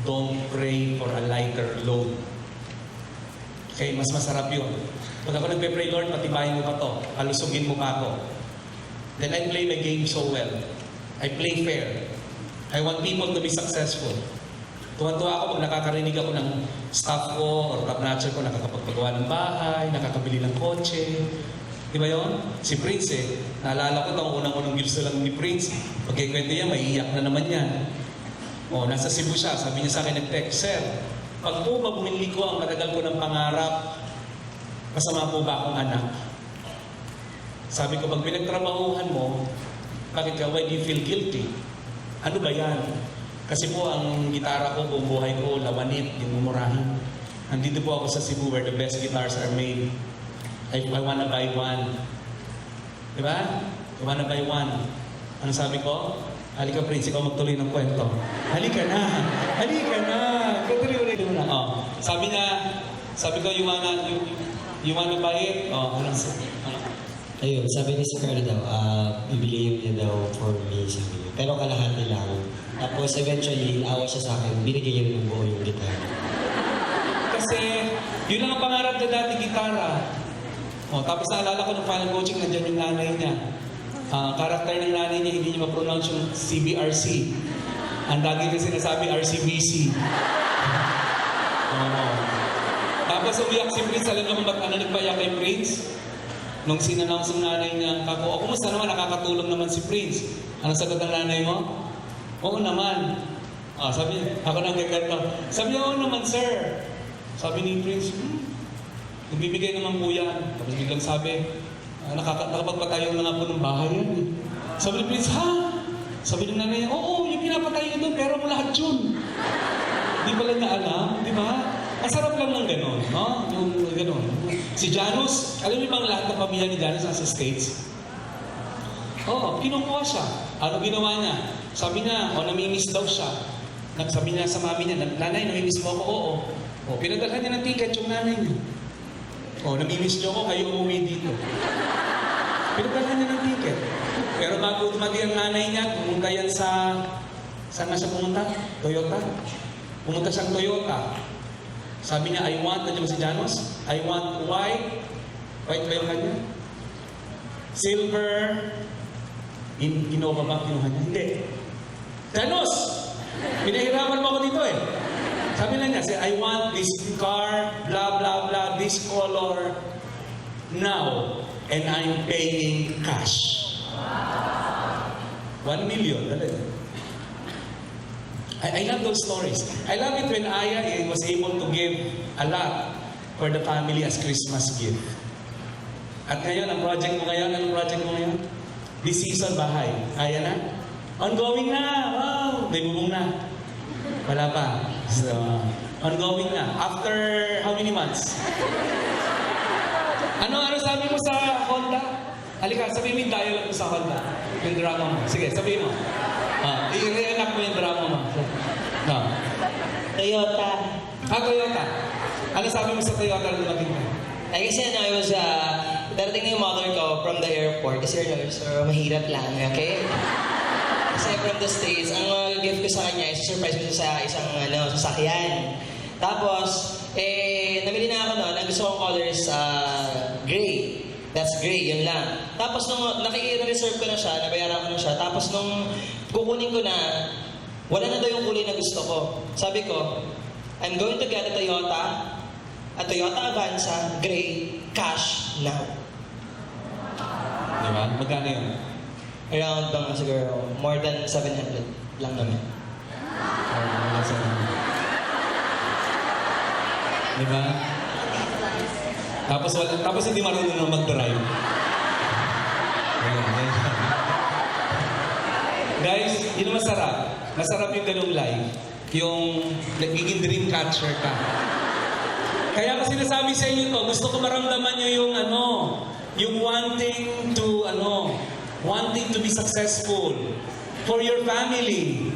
Don't pray for a lighter load. Okay, mas masarap yun. Pag ako nagpe-pray, Lord, patibayin mo pa to. Palusugin mo pa ako. Then I play my game so well. I play fair. I want people to be successful. Tuwan-tuwa ako pag nakakarinig ako ng staff ko or top-notcher ko, nakakapagpagawa ng bahay, nakakabili ng kotse. Di ba yun? Si Prince naalala ko itong unang-unang gilso lang ni Prince. Pagkikwento niya, maiiyak na naman yan. Nasa Cebu siya, sabi niya sa akin, nag-text, Sir, pag po ba bumili ko ang matagal ko ng pangarap, masama po ba akong anak? Sabi ko, pag pinagtrabahuhan mo, bakit ka, why do you feel guilty? Ano ba yan? Kasi po ang gitara ko, buong buhay ko, lawanit, mumurahin. Nandito po ako sa Cebu where the best guitars are made. I wanna buy one. Diba? I wanna buy one. Ano sabi ko? Halika, Prince, ikaw magtuloy ng kwento. Halika na! Halika na! Tuloy mo na. Sabi ko, you wanna buy it? Ano? Ayun, sabi ni si Carl daw, bibigay niya daw for me, sabi niya. Pero kalahati lang. Tapos eventually, awa siya sa akin, binigay niya ng buo yung gitara. Kasi, yun lang ang pangarap na dati, gitara. Tapos naalala ko ng final coaching, nandiyan yung nanay niya. Karakter ng nanay niya, hindi niya ma-pronounce yung CBRC. Ang dagi rin sinasabi, RCBC. Tapos umiyak si Prince, alam niyo kung ba't nagpayak kay Prince? Nung sinannounce ng nanay niya, kako, kumusta naman, nakakatulong naman si Prince. Anong sagot ng nanay mo? Oo naman. Sabi niya, ako nang gaganto. Sabi niya, oo naman, sir. Sabi ni Prince, nagbibigay naman po yan. Tapos biglang sabi, nakapagpatayo na nga po ng bahay yan. Sabi ni Prince, ha? Sabi ng nanay niya, oo, yung pinapatayo doon, pero mo lahat yun. Hindi pala niya alam, di ba? Masarap lang ng gano'n, no? Yung gano'n. Si Janus, alam niyo bang lahat ng pamilya ni Janus nasa States? Kinukuha siya. Ano ginawa niya? Sabi niya, namimiss daw siya. Sabi niya sa mami niya, nanay, namimiss mo ako? Oo. Pinadalhan niya ng ticket yung nanay niya. Namimiss niyo ako, kayo umuwi dito. Pinadalhan niya ng ticket. Pero bago dumati ang nanay niya, pumunta yan sa... Saan nga siya pumunta? Toyota. Pumunta siyang Toyota. Sabi niya, I want, nandiyan si Janos? I want white. White ba yung kanya? Silver. Innova ba kinuha niya? Hindi. Janos! Pinahirapan mo ako dito Sabi na niya, I want this car, blah, blah, blah, this color, now. And I'm paying cash. 1 million. I love those stories. I love it when Aya was able to give a lot for the family as Christmas gift. At ngayon, ang project mo ngayon, anong project mo ngayon? This season, bahay. Aya na? Ongoing na! Wow! May bubong na. Wala pa. So, ongoing na. After how many months? Ano sabi mo sa Honda? Halika, sabihin mo yung dialogue mo sa Honda. Yung drama mo. Sige, sabihin mo. I-reenact mo yung drama mo. Toyota. Toyota. Ano sabi mo sa Toyota na dumating mo? Ay kasi I was, darating na yung mother ko from the airport. Kasi so, mahirap lang, okay? Kasi from the States, ang gift ko sa kanya, surprise ko siya sa isang sasakyan. Tapos, namili na ako noon, ang gusto kong colors, gray. That's gray, yun lang. Tapos nung naki-reserve ko na siya, nabayaran ko na siya, tapos nung kukunin ko na, wala na daw yung kulay na gusto ko. Sabi ko, I'm going to get a Toyota Avanza, gray, cash, now. Diba? Magkano yun? Around bang siguro, more than 700 lang naman. Diba? Tapos hindi marunong na mag-drive. Guys, yun ang masarap. Masarap yung ganung life. Yung nagiging dream catcher ka. Kaya ko sinasabi sa inyo to, gusto ko maramdaman nyo yung yung wanting to be successful for your family.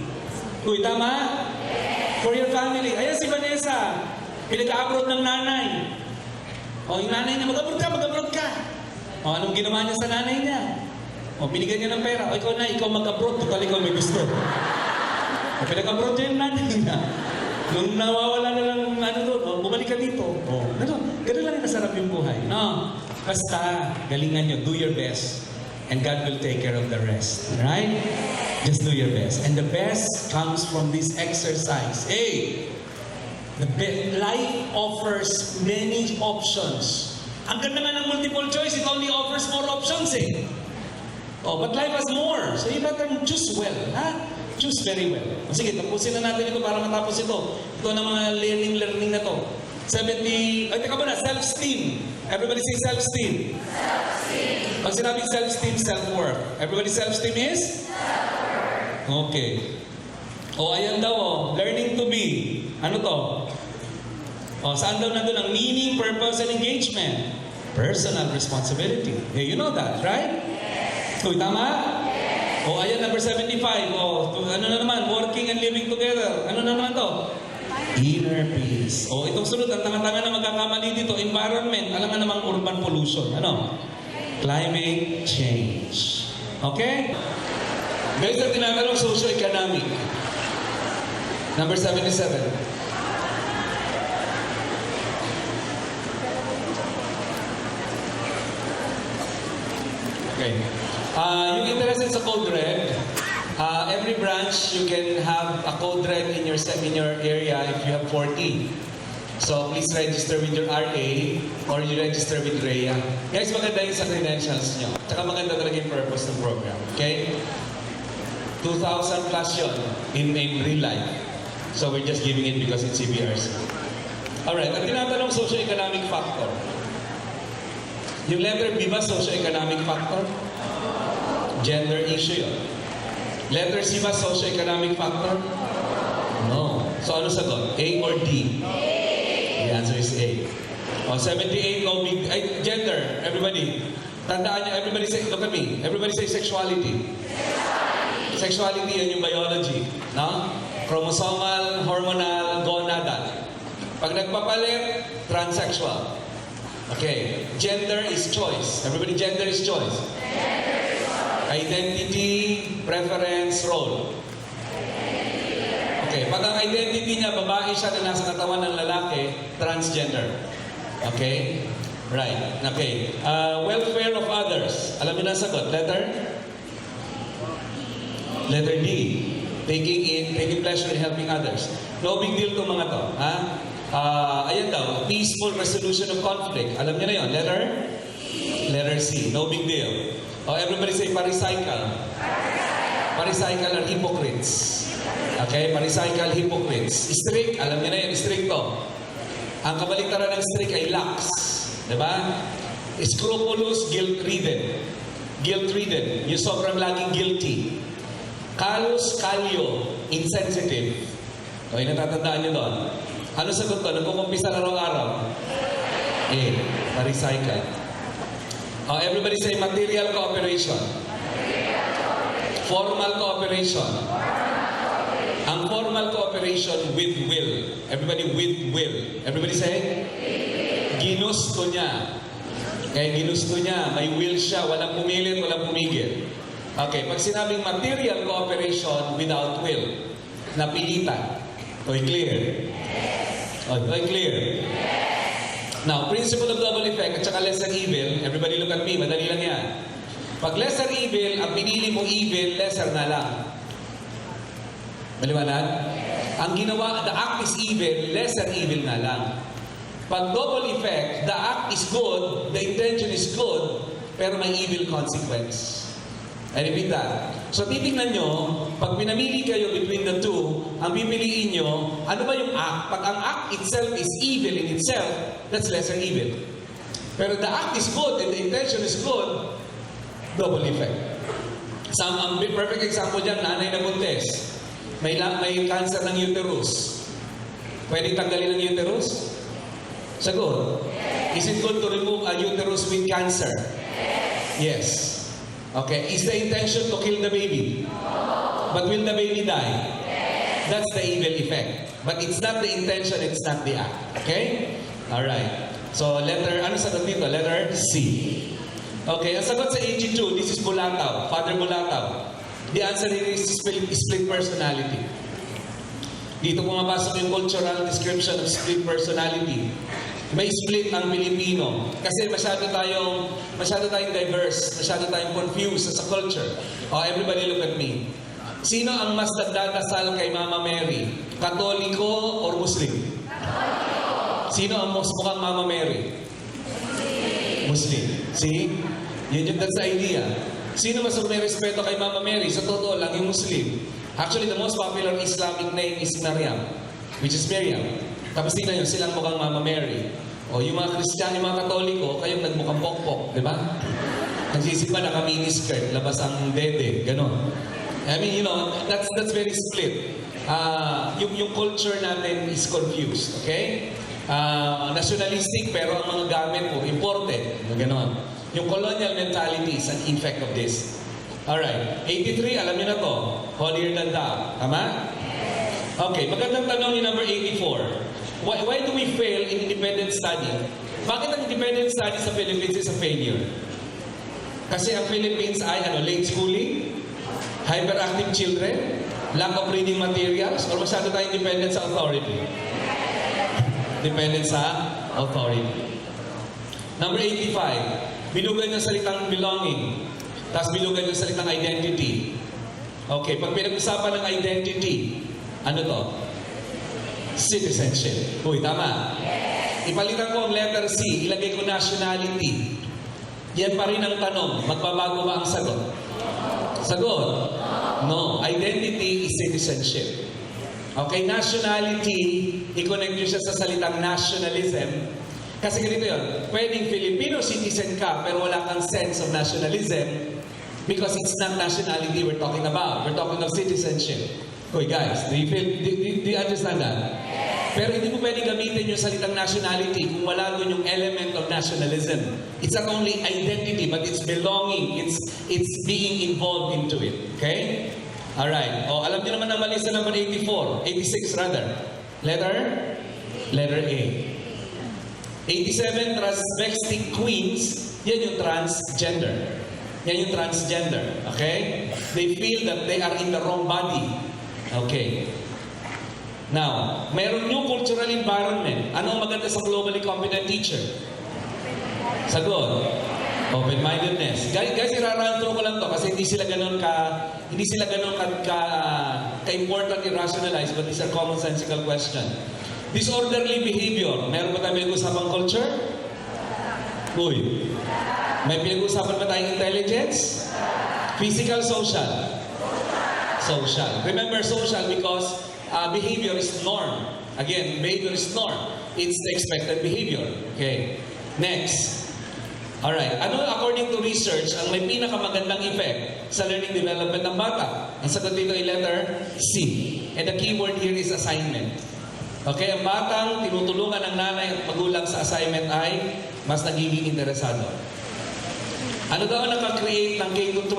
Uy, tama? For your family. Ayan si Vanessa, pinag-abroad ng nanay. O, yung nanay niya, mag-abroad ka. O, anong ginawa niya sa nanay niya? O, binigyan niya ng pera. O, ikaw mag-abroad, total ikaw may gusto. O, pinag-abroad niya yung nanay niya. Nung nawawala na lang doon, bumalik ka dito. Ganun lang nasarap yung buhay. No, basta, galingan nyo, do your best. And God will take care of the rest. Right? Just do your best. And the best comes from this exercise. Hey! Life offers many options. Ang ganda nga ng multiple choice, it only offers more options eh. Oh, but life has more. So you better choose well. Ha? Choose very well. Sige, tapusin na natin ito para matapos ito. Ito na mga learning na to. 70, teka muna, self-esteem. Everybody say self-esteem. Self-esteem. Pag sinabing self-esteem, self-worth. Everybody self-esteem is? Self-worth. Okay. O, ayan daw, learning to be. Ano to? O, saan daw nandun ang meaning, purpose, and engagement? Personal responsibility. Hey, you know that, right? Yes. Uy, tama? Yes. O, ayan, number 75. O, ano na naman? Working and living together. Ano na naman to? Inner peace. O, itong sunod, ang tanga-tanga na magkakamali dito, environment. Alam nga namang urban pollution. Ano? Climate change. Okay? Guys, ang tinatanong socio-economic. Number 77. Okay. Yung interested sa Code Red, every branch you can have a Code Red in your area if you have 40. So please register with your RA or you register with REA. Guys, maganda yung sa credentials nyo. Tsaka maganda talaga yung purpose ng program. Okay? 2,000 plus yun in real life. So we're just giving it because it's CBRC. Alright, ang tinatanong socio-economic factor. Yung letter B ba socio-economic factor? Gender issue yun. Letter C ba socio-economic factor? No. So ano sagot? A or D? The answer is A. O, 78, no big... Ay, gender. Everybody. Tandaan niyo, everybody say, look at me. Everybody say sexuality. Sexuality yan yung biology. No? Chromosomal, hormonal, gonadal. Pag nagpapalit, transsexual. Okay. Gender is choice. Everybody, gender is choice. Identity, preference, role. Okay. Pag ang identity niya, babae siya na nasa katawan ng lalaki, transgender. Okay? Right. Okay. Welfare of others. Alam niyo na sagot. Letter? Letter D. Taking pleasure in helping others. No big deal itong mga to. Ha? Ayan daw, peaceful resolution of conflict. Alam niyo na yun. Letter? Letter C. No big deal. Everybody say paricycle. Paricycle are hypocrites. Okay? Paricycle, hypocrites. Strict. Alam niyo na yun. Strict to. Ang kabaliktaran ng strict ay lax. Diba? Scrupulous, guilt-ridden. Guilt-ridden. Yung sobrang laging guilty. Callous, calyo, insensitive. Okay, natatandaan niyo doon. Ano sagot ko? Nagkukumpisa na araw-araw? Paricycle. Everybody say material cooperation. Formal cooperation. Ang formal cooperation with will. Everybody with will. Everybody say? Ginusto niya. Kaya ginusto niya. May will siya. Walang pumilit, walang pumigil. Okay, pag sinabing material cooperation without will, napilitan. Okay, clear? Okay, clear? Now, principle of double effect at saka lesser evil, everybody look at me, madali lang yan. Pag lesser evil, ang pinili mo evil, lesser na lang. Maliwanag? Ang ginawa, the act is evil, lesser evil na lang. Pag double effect, the act is good, the intention is good, pero may evil consequence. I repeat that. So titingnan nyo, pag pinamili kayo between the two, ang pipiliin nyo, ano ba yung act? Pag ang act itself is evil in itself, that's lesser evil. Pero the act is good and the intention is good, double effect. Ang perfect example dyan, nanay na buntis. May cancer ng uterus. Pwede tanggalin ang uterus? Sagot. Is it good to remove a uterus with cancer? Yes. Okay. Is the intention to kill the baby? But will the baby die? That's the evil effect. But it's not the intention, it's not the act. Okay? Alright. So, ano sagot dito? Letter C. Okay, ang sagot sa AG2, this is Bulataw, Father Bulataw. The answer here is split personality. Dito pumapasok yung cultural description of split personality. May split ang Pilipino. Kasi masyado tayong diverse, masyado tayong confused as a culture. Oh, everybody look at me. Sino ang mas nagdadasal kay Mama Mary? Katoliko or Muslim? Sino ang mas mukhang Mama Mary? Muslim. See? That's the idea. Sino mas may respeto kay Mama Mary? Sa totoo lang, yung Muslim. Actually, the most popular Islamic name is Maryam, which is Miriam. Tapos tingnan nyo, silang mukhang Mama Mary. O yung mga Kristiyano, yung mga Katoliko, kayong nagmukhang pokpok, di ba? Nagsisipa naka-miniskirt, labas ang dede, gano'n. I mean, that's very split. Yung culture natin is confused, okay? Nationalistic, pero ang mga gamit po, imported, gano'n. Yung colonial mentality is an effect of this. Alright, 83, alam niyo na to. Holier than thou. Tama? Okay, magandang tanong ni number 84. Why do we fail in independent study? Bakit ang independent study sa Philippines is a failure? Kasi ang Philippines ay late schooling, hyperactive children, lack of reading materials, or masyado tayong dependent sa authority? Dependent sa authority. Number 85. Bilugan yung salitang belonging. Tapos bilugan yung salitang identity. Okay, pag pinag-usapan ng identity, ano to? Citizenship. Uy, tama. Ipalitan ko ang letter C, ilagay ko nationality. Yan pa rin ang tanong, magbabago ba ang sagot? Sagot? No. Identity is citizenship. Okay, nationality, i-connect nyo siya sa salitang nationalism. Kasi ganito yun, pwedeng Filipino citizen ka pero wala kang sense of nationalism because it's not nationality we're talking about. We're talking of citizenship. Okay guys, do you understand that? Pero hindi mo pwedeng gamitin yung salitang nationality kung wala doon yung element of nationalism. It's not only identity but it's belonging, it's being involved into it. Okay? Alright. O, alam niyo naman ang mali sa number 86 rather. Letter A. 87, transvestic queens, yan yung transgender. Yan yung transgender, okay? They feel that they are in the wrong body. Okay. Now, mayroon new cultural environment. Ano ang maganda sa globally competent teacher? Sagot. Open-mindedness. Guys, iraround through ko lang to kasi hindi sila ganun ka-important i-rationalize, but these are commonsensical questions. Disorderly behavior. Meron ba tayo pinag-usapang culture? Uy. May pinag-usapan ba tayong intelligence? Physical, social? Social. Remember social because behavior is norm. Again, behavior is norm. It's the expected behavior. Okay. Next. Alright. Ano according to research ang may pinakamagandang effect sa learning development ng bata? Ang sagot dito ay letter C. And the key word here is assignment. Okay, ang batang tinutulungan ng nanay at magulang sa assignment ay mas nagiging interesado. Ano daw ang nakakreate ng K-12?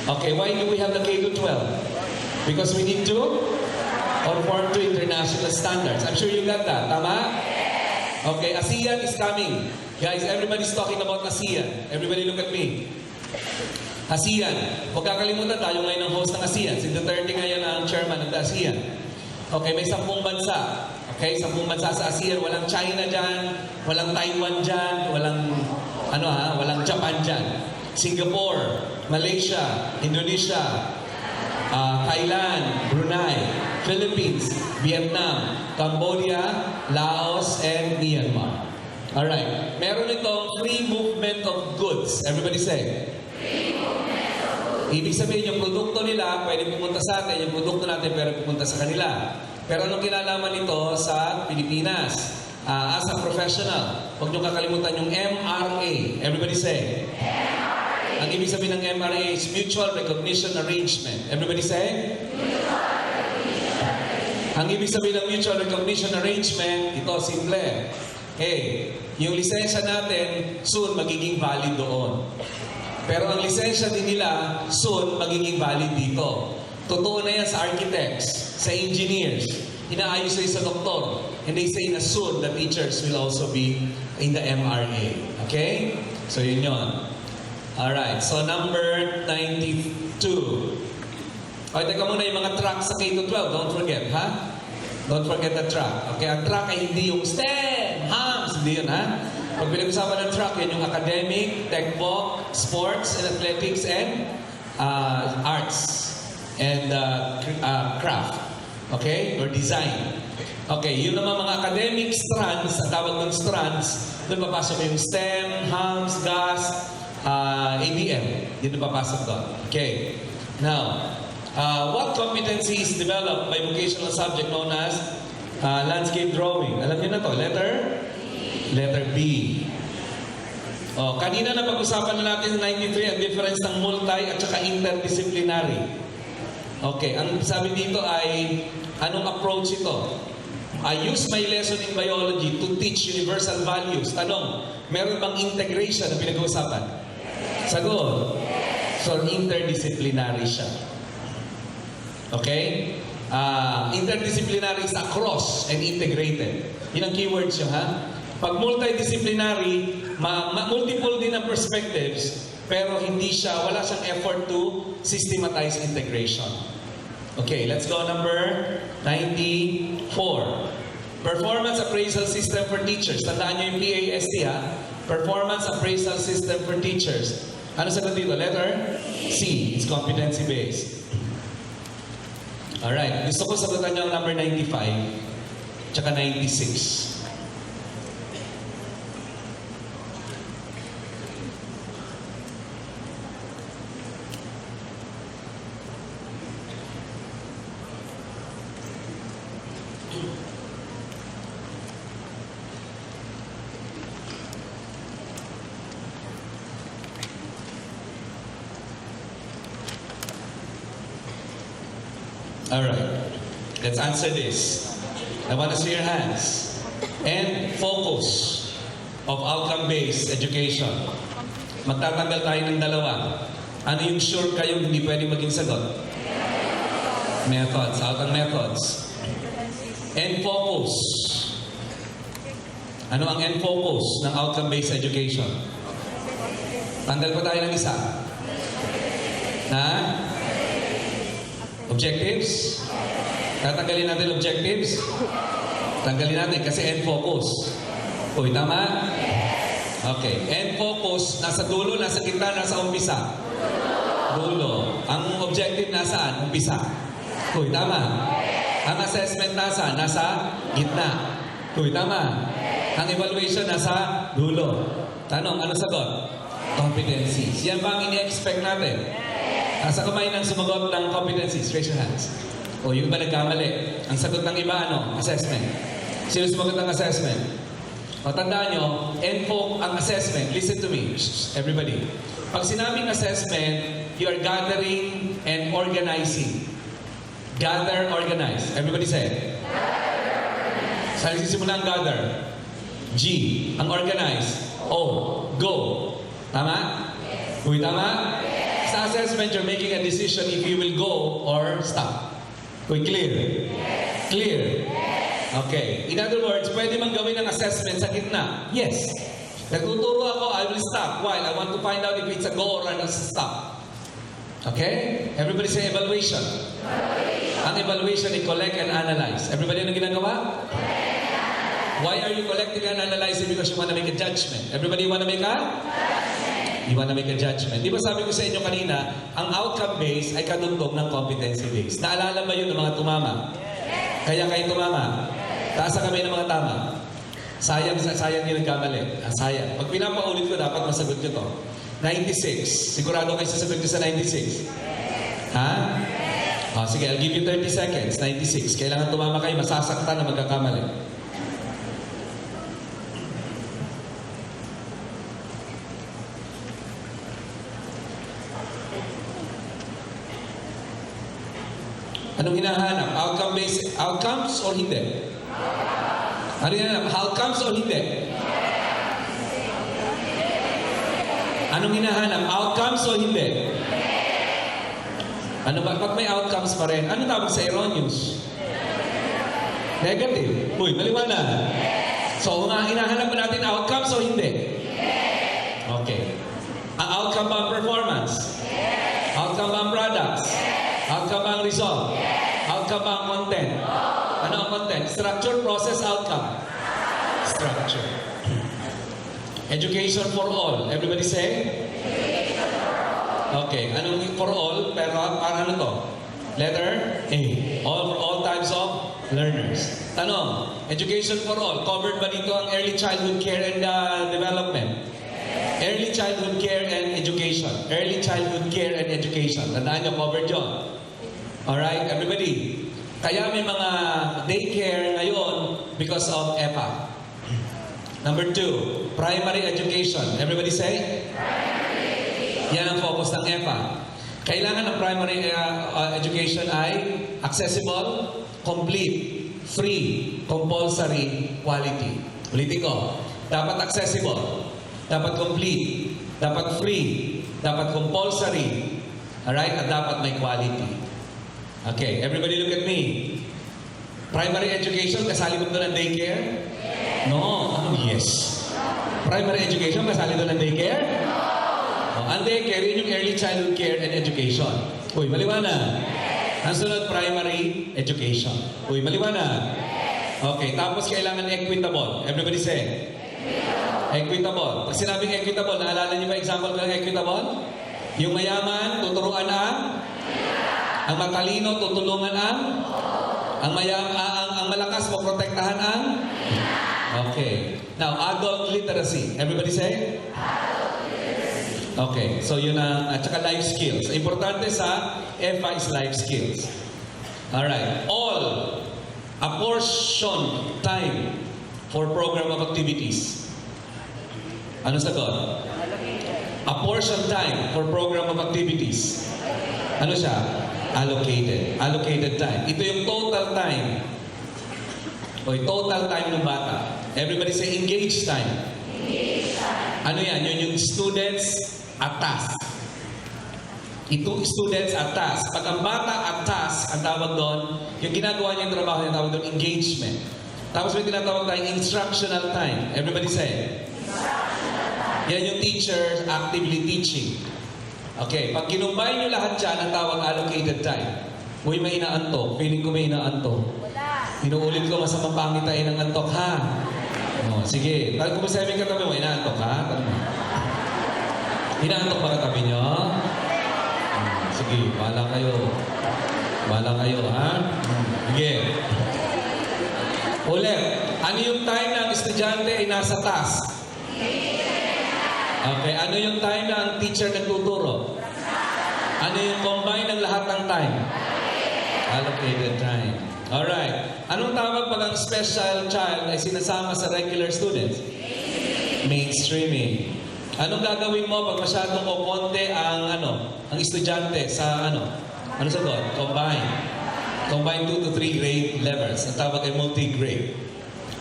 Okay, why do we have the K-12? Because we need to conform to international standards. I'm sure you got that. Tama? Okay, ASEAN is coming. Guys, everybody's talking about ASEAN. Everybody look at me. ASEAN. Huwag kakalimutan tayo ngayon ang host ng ASEAN. Si Duterte ngayon ang chairman ng ASEAN. Okay, may 10 bansa. Okay, 10 bansa sa ASEAN. Walang China dyan, walang Taiwan dyan, walang Japan dyan. Singapore, Malaysia, Indonesia, Thailand, Brunei, Philippines, Vietnam, Cambodia, Laos, and Myanmar. Alright, meron itong free movement of goods. Everybody say. Ibig sabihin, yung produkto nila, pwede pumunta sa atin, yung produkto natin, pwede pumunta sa kanila. Pero anong kinalaman nito sa Pilipinas? As a professional, huwag niyong kakalimutan yung MRA. Everybody say. MRA. Ang ibig sabihin ng MRA is Mutual Recognition Arrangement. Everybody say. Mutual Recognition Arrangement. Ang ibig sabihin ng mutual recognition arrangement, ito, simple. Yung lisensya natin, soon magiging valid doon. Pero ang lisensya din nila, soon magiging valid dito. Totoo na yan sa architects, sa engineers, inaayos na sa doktor. And they say na soon, the teachers will also be in the MRA. Okay? So yun yun. Alright, so number 92. Okay, teka muna yung mga track sa K-12. Don't forget, ha? Don't forget the track. Okay, ang track ay hindi yung STEM, HAMS, hindi yun, ha? Pag pinag-usapan ng track, yan yung academic, tech-book, sports and athletics, and arts and craft. Okay? Or design. Okay, yun naman mga academic strands, ang tawag ng strands, doon papasok yung STEM, HAMS, GAS, ABM. Yun na papasok doon. Okay. Now, what competency is developed by vocational subject known as landscape drawing? Alam niyo na to, letter B. Kanina na pag-usapan na natin sa 93 ang difference ng multi at saka interdisciplinary. Okay, ang sabi dito ay anong approach ito? I use my lesson in biology to teach universal values. Tanong, meron bang integration na pinag-uusapan? Sagot. So, interdisciplinary siya. Okay? Interdisciplinary is across and integrated. Yun ang keywords yun, ha? Pag multidisciplinary, multiple din ang perspectives, pero hindi siya, wala siyang effort to systematize integration. Okay, let's go number 94. Performance appraisal system for teachers. Tandaan nyo yung PAST, ha? Performance appraisal system for teachers. Ano sagot dito? Letter C. It's competency-based. Alright, gusto ko sagutan nyo ang number 95 tsaka 96. Alright, let's answer this. I want to see your hands. And focus of outcome-based education. Magtatanggal tayo ng dalawa. Ano yung sure kayo hindi pwedeng maging sagot? Methods, outcome methods. And focus. Ano ang end focus ng outcome-based education? Tanggal pa tayo ng isa. Objectives? Tatanggalin natin objectives? Tanggalin natin kasi end focus. Uy, tama? Okay. End focus, nasa dulo, nasa gitna, nasa umpisa. Dulo. Ang objective nasaan? Umpisa. Uy, tama? Ang assessment nasaan? Nasa gitna. Uy, tama? Ang evaluation nasa dulo. Tanong, ano sagot? Competencies. Yan ba ang ini-expect natin? Nasa kamay ng sumagot ng competencies. Raise your hands. O, yung iba nagkamali. Ang sagot ng iba, ano? Assessment. Sino sumagot ng assessment? O, tandaan nyo, ang assessment, listen to me, everybody. Pag sinabing assessment, you are gathering and organizing. Gather, organize. Everybody say. Saan nagsisimula ang gather? G. Ang organize. O. Go. Tama? Uy, tama? Sa assessment, you're making a decision if you will go or stop. Uy, clear? Yes. Clear? Yes. Okay. In other words, pwede mang gawin ng assessment sa gitna. Yes. Nagtuturo ako, I will stop. Why? I want to find out if it's a go or a stop. Okay? Everybody say evaluation. Ang evaluation ay collect and analyze. Everybody ano ginagawa? Why are you collecting and analyzing? Because you want to make a judgment. Everybody want to make a? You want to make a judgment. Di ba sabi ko sa inyo kanina, ang outcome-based ay kadugtong ng competency-based. Naalala ba yun ng mga tumama? Kaya kayo tumama? Taas ang kamay ng mga tama. Sayang yung nagkamali. Sayang. Pag pinapaulit ko, dapat masagot nyo to. 96. Sigurado kayo sasagot nyo sa 96? Ha? Sige, I'll give you 30 seconds. 96. Kailangan tumama kayo, masasaktan na magkakamali. Anong hinahanap? Outcomes or hindi? Ano hinahanap? Outcomes or hindi? Anong hinahanap? Outcomes o hindi? Ano ba? Pag may outcomes pa rin, ano tawag sa erroneous? Negative. Uy, maliwanag. So, hinahanap ba natin outcomes o hindi? Okay. Ang outcome ba ang performance? Outcome ba ang products? Outcome ba ang result? Outcome ba ang content? Ano ang content? Structure, process, outcome. Structure. Education for all. Everybody say? Okay. Anong for all? Pero para ano to? Letter A. All for all types of learners. Tanong, education for all. Covered ba dito ang early childhood care and development? Early childhood care and education. Early childhood care and education. Tandaan nyo, covered yun. Alright, everybody. Kaya may mga daycare ngayon because of EPA. Number 2, primary education. Everybody say? Yan ang focus ng EPA. Kailangan ng primary education ay accessible, complete, free, compulsory, quality. Ulitin ko. Dapat accessible, dapat complete, dapat free, dapat compulsory, alright? At dapat may quality. Okay, everybody look at me. Primary education, kasali mo doon ng daycare? No. Ano? Yes. Primary education, kasali doon ng daycare? No. Ang daycare, yun yung early childhood care and education. Uy, maliwanag. Ang sunod, primary education. Uy, maliwanag. Okay, tapos kailangan equitable. Everybody say? Equitable. Pag sinabing equitable, naalala niyo ba example ng equitable? Yung mayaman, tuturuan ang matalino, tutulungan ang malakas, maprotektahan ang okay. Now, adult literacy. Everybody say? Okay, so yun ang, at saka life skills. Importante sa EFA is life skills. Alright. All apportion time for program of activities. Ano sagot? Apportion time for program of activities. Ano siya? Allocated. Allocated time. Ito yung total time. O total time ng bata. Everybody say engaged time. Ano yan? Yun yung students at task. Ito students at task. Pag ang bata at task, ang tawag doon, yung ginagawa niya yung trabaho niya, tawag doon engagement. Tapos may tinatawag tayong instructional time. Everybody say? Yan yung teacher actively teaching. Okay, pag kinumbay nyo lahat dyan, ang tawag allocated time. Uy, may inaantok. Feeling ko may inaantok. Inuulit ko, masamang pangitain ng antok, ha? O, sige. Kung masabi ka katabi mo, inaantok, ha? Inaantok ba katabi nyo? Sige, bahala kayo. Bahala kayo, ha? Sige. Ulit. Ano yung time ng estudyante ay nasa task? Okay, ano yung time na ang teacher nagtuturo? Ano yung combine ng lahat ng time? Allocated time. Alright. Anong tawag pag ang special child ay sinasama sa regular students? Mainstreaming. Anong gagawin mo pag masyadong o konti ang ang estudyante sa Ano sagot? Combine. Combine 2 to 3 grade levels. Ang tawag ay multi-grade.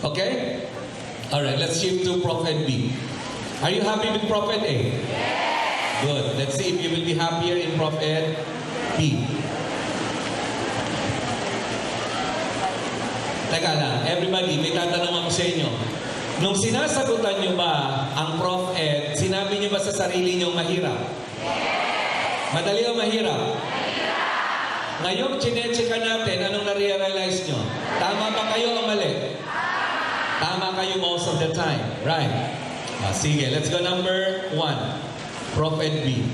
Okay? Alright, let's shift to Prof. Ed B. Are you happy with Prof. Ed A? Yes. Good. Let's see if you will be happier in Prof. Ed B. Teka lang, everybody, may tatanong ako sa inyo. Nung sinasagutan nyo ba ang Prof. Ed, sinabi nyo ba sa sarili nyo mahirap? Yes. Madali o mahirap? Mahirap. Ngayon, chinecheck natin, anong na-realize nyo? Tama ba kayo o mali? Tama kayo most of the time. Right. Sige, let's go number 1. Prof. Ed B.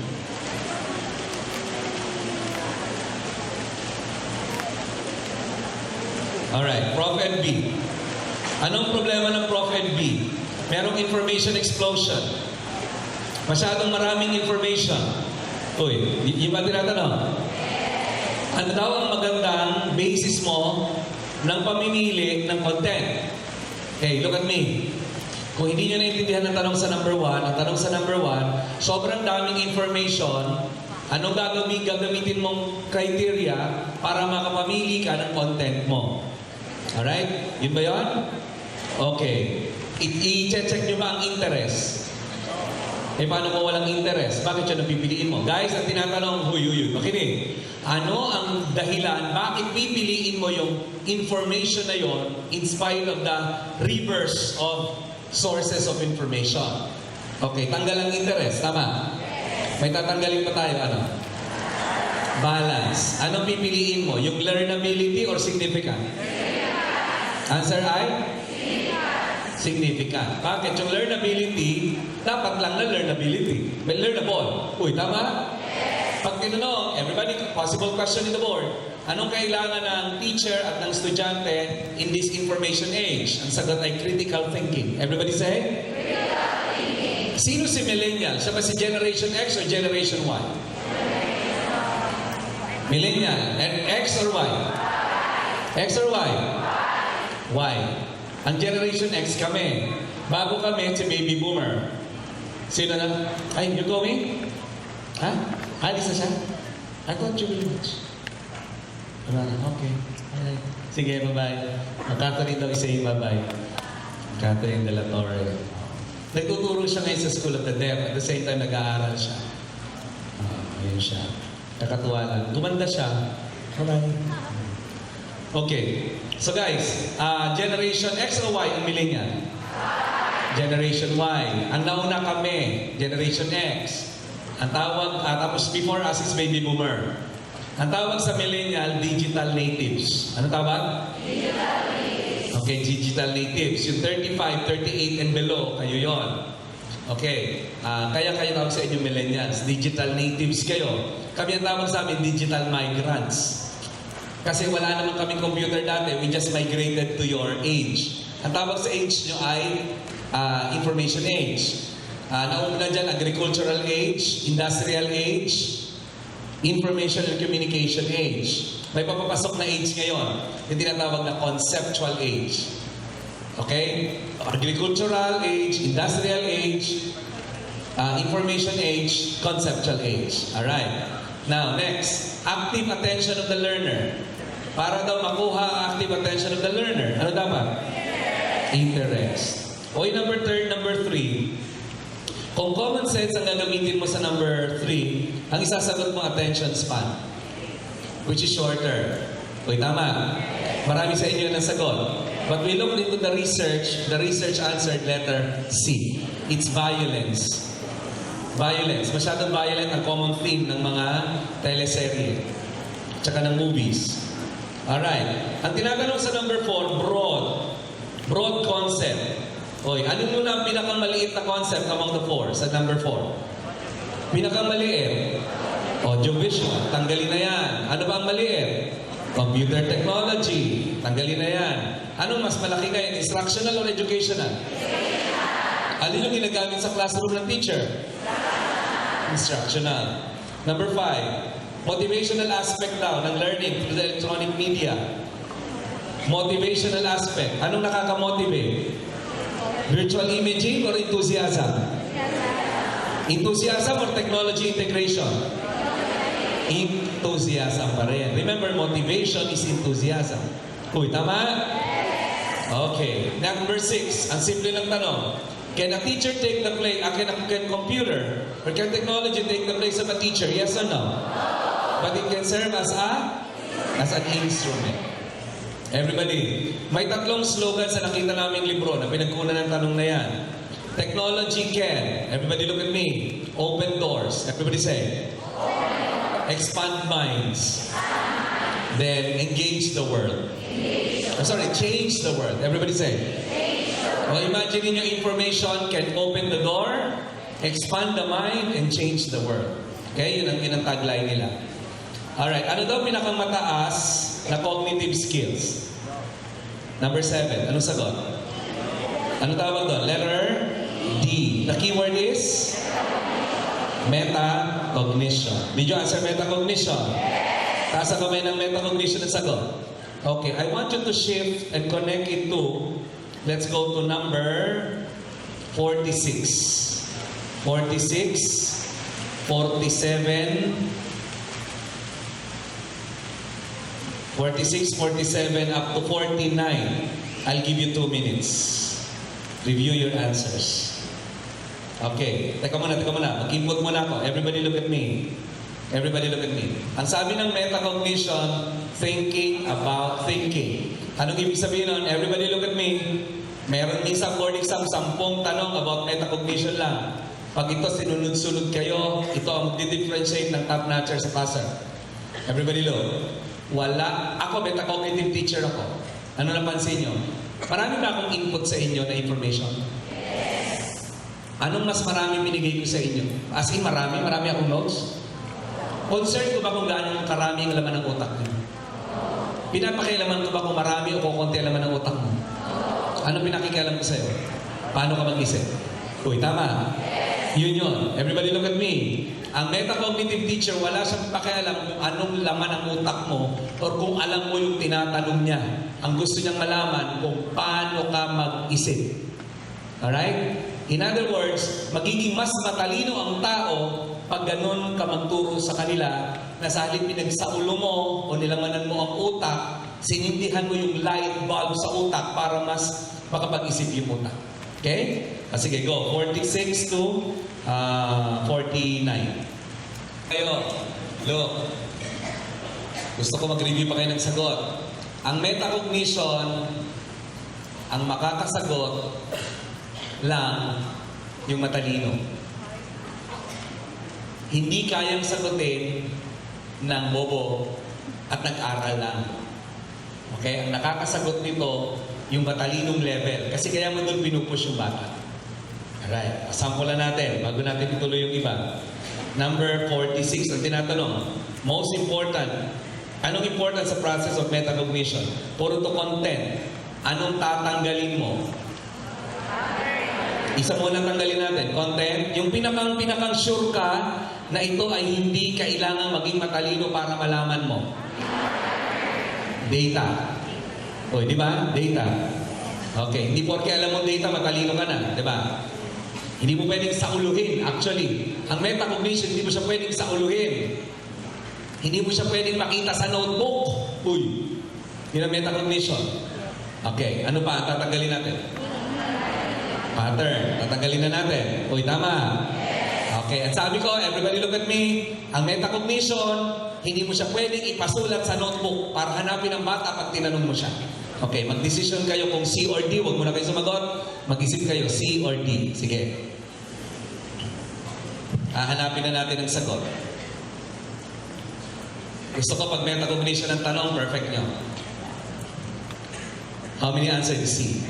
Alright, Prof. Ed B. Anong problema ng Prof. Ed B? Merong information explosion. Masyadong maraming information. Uy, yung ba tinatanong? Ano daw ang magandang basis mo ng pamimili ng content? Okay, look at me. Kung hindi nyo naintindihan ang tanong sa number 1, ang tanong sa number 1, sobrang daming information Anong gagamitin mong criteria para makapamili ka ng content mo? Alright? Yun ba yun? Okay. I-check nyo ba ang interest? Paano kung walang interest? Bakit yun ang pipiliin mo? Guys, ang tinatanong, huy, makinig. Ano ang dahilan, bakit pipiliin mo yung information na yon in spite of the reverse of sources of information? Okay, tanggal ang interest. Tama? May tatanggalin pa tayo, ano? Balance. Anong pipiliin mo? Yung learnability or significant? Answer ay? Significant. Bakit? Yung learnability, dapat lang na learnability. May learnable. Uy, tama? Pag tinanong, everybody, possible question in the board. Anong kailangan ng teacher at ng estudyante in this information age? Ang sagot ay critical thinking. Everybody say? Critical thinking. Sino si millennial? Siya ba si Generation X or Generation Y? Millennial. And X or Y? X or Y? Y. Ang Generation X kami. Bago kami, si Baby Boomer. Sino na? Ay, you going? Ha? Alis na siya? I thought you will watch. Okay. Alright. Sige, bye-bye. Catherine daw isa yung bye-bye. Catherine de la Torre. Nagtuturo siya ngayon sa School of the Deaf. At the same time, nag-aaral siya. Ayun siya. Nakatuwa lang. Gumanda siya. Bye-bye. Okay. So guys, Generation X o Y ang millennial? Generation Y. Ang nauna kami, Generation X. Ang tawag, tapos before us is Baby Boomer. Ang tawag sa millennial, digital natives. Ano tawag? Digital natives. Okay, digital natives. Yung 35, 38 and below, kayo yon. Okay. Kaya kayo tawag sa inyo millennials. Digital natives kayo. Kami ang tawag sa amin, digital migrants. Kasi wala naman kaming computer dati, we just migrated to your age. Ang tawag sa age nyo ay information age. Nauna dyan, agricultural age, industrial age, information and communication age. May papapasok na age ngayon, yung tinatawag na conceptual age. Okay? Agricultural age, industrial age, information age, conceptual age. Alright. Now, next, active attention of the learner. Para daw makuha ang active attention of the learner, ano dapat? Interest. Okay, number 3. Kung common sense ang gagamitin mo sa number 3, ang isasagot mo attention span, which is shorter. Okay, tama. Marami sa inyo ang sagot. But we looked into the research answered letter C. It's violence. Violence. Masyadong violent ang common theme ng mga teleserye. Tsaka ng movies. Alright. Ang tinatanong sa number 4, broad. Broad concept. Oy, ano muna ang pinakamaliit na concept among the 4 sa number 4? Pinakamaliit. Audiovisual. Tanggalin na yan. Ano ba ang maliit? Computer technology. Tanggalin na yan. Anong mas malaki kayo? Instructional or educational? Alin yung ginagamit sa classroom ng teacher? Instructional. Number 5. Motivational aspect daw ng learning through the electronic media. Motivational aspect. Anong nakaka-motivate? Virtual imaging or enthusiasm? Enthusiasm or technology integration? Enthusiasm pa rin. Remember, motivation is enthusiasm. Uy, tama? Okay. Number 6. Ang simple ng tanong. Can a teacher take the place? Can computer or can technology take the place of a teacher? Yes or no? But it can serve as an instrument. Everybody, may tatlong slogan sa nakita naming libro na pinagkunan ng tanong na yan. Technology can. Everybody look at me. Open doors. Everybody say. Expand minds. Then engage the world. Change the world. Everybody say. Well, imagine your information can open the door, expand the mind, and change the world. Okay? Yun ang tagline nila. Alright, ano daw pinakamataas na cognitive skills? Number 7, anong sagot? Ano tawag doon? Letter D. The keyword is? Metacognition. Did you answer metacognition? Taas ang kamay ng metacognition at sagot. Okay, I want you to shift and connect it to, let's go to number 46. 46. 47, 46, 47, up to 49. I'll give you 2 minutes. Review your answers. Okay, teka muna. Mag-input muna ako. Everybody look at me. Everybody look at me. Ang sabi ng metacognition, thinking about thinking. Anong ibig sabihin nun? Everybody look at me. Meron isang board exam, 10 tanong about metacognition lang. Pag ito sinunod-sunod kayo, ito ang magdi-differentiate ng top notcher sa passer. Everybody look. Wala. Ako, metacognitive teacher ako. Ano napansin nyo? Marami ba akong input sa inyo na information? Yes. Anong mas marami binigay ko sa inyo? As in, marami akong notes? Concern ko ba kung gaano karami ang laman ng utak mo? Pinapakialaman ko ba kung marami o kung konti ang laman ng utak mo? Ano pinakikialam ko sa'yo? Paano ka mag-isip? Uy, tama. Yun. Everybody look at me. Ang metacognitive teacher, wala siyang pakialam kung anong laman ng utak mo or kung alam mo yung tinatanong niya. Ang gusto niyang malaman kung paano ka mag-isip. Alright? In other words, magiging mas matalino ang tao pag ganun ka magturo sa kanila na sa halip pinagsaulo mo o nilamanan mo ang utak, sinindihan mo yung light bulb sa utak para mas makapag-isip yung utak. Okay? Sige, go. 46 to 49. Kayo, look. Gusto ko mag-review pa kayo ng sagot. Ang metacognition, ang makakasagot lang yung matalino. Hindi kayang sagutin ng bobo at nag-aral lang. Okay? Ang nakakasagot nito, yung matalinong level. Kasi kaya mo doon pinupush yung bata. Alright. Sampulan natin bago natin ituloy yung iba. Number 46, ang tinatanong, most important, anong important sa process of metacognition? Puro to content. Anong tatanggalin mo? Isa muna tanggalin natin. Content. Yung pinakang sure ka na ito ay hindi kailangan maging matalino para malaman mo. Data. O, di ba? Data. Okay. Hindi porke alam mo data, matalino ka na. Di ba? Hindi mo pwedeng sauluhin. Actually, ang metacognition, hindi mo siya pwedeng sauluhin. Hindi mo siya pwedeng makita sa notebook. Uy. Yun ang metacognition. Okay. Ano pa? Tatanggalin natin. Pattern. Tatanggalin na natin. Uy, tama. Okay. At sabi ko, everybody look at me. Ang metacognition, hindi mo siya pwedeng ipasulat sa notebook para hanapin ang bata pag tinanong mo siya. Okay, mag-decision kayo kung C or D. Huwag mo na kayo sumagot. Mag-isip kayo, C or D. Sige. Hahanapin na natin ang sagot. Gusto ko pag metacognition ang tanong, perfect nyo. How many answered C?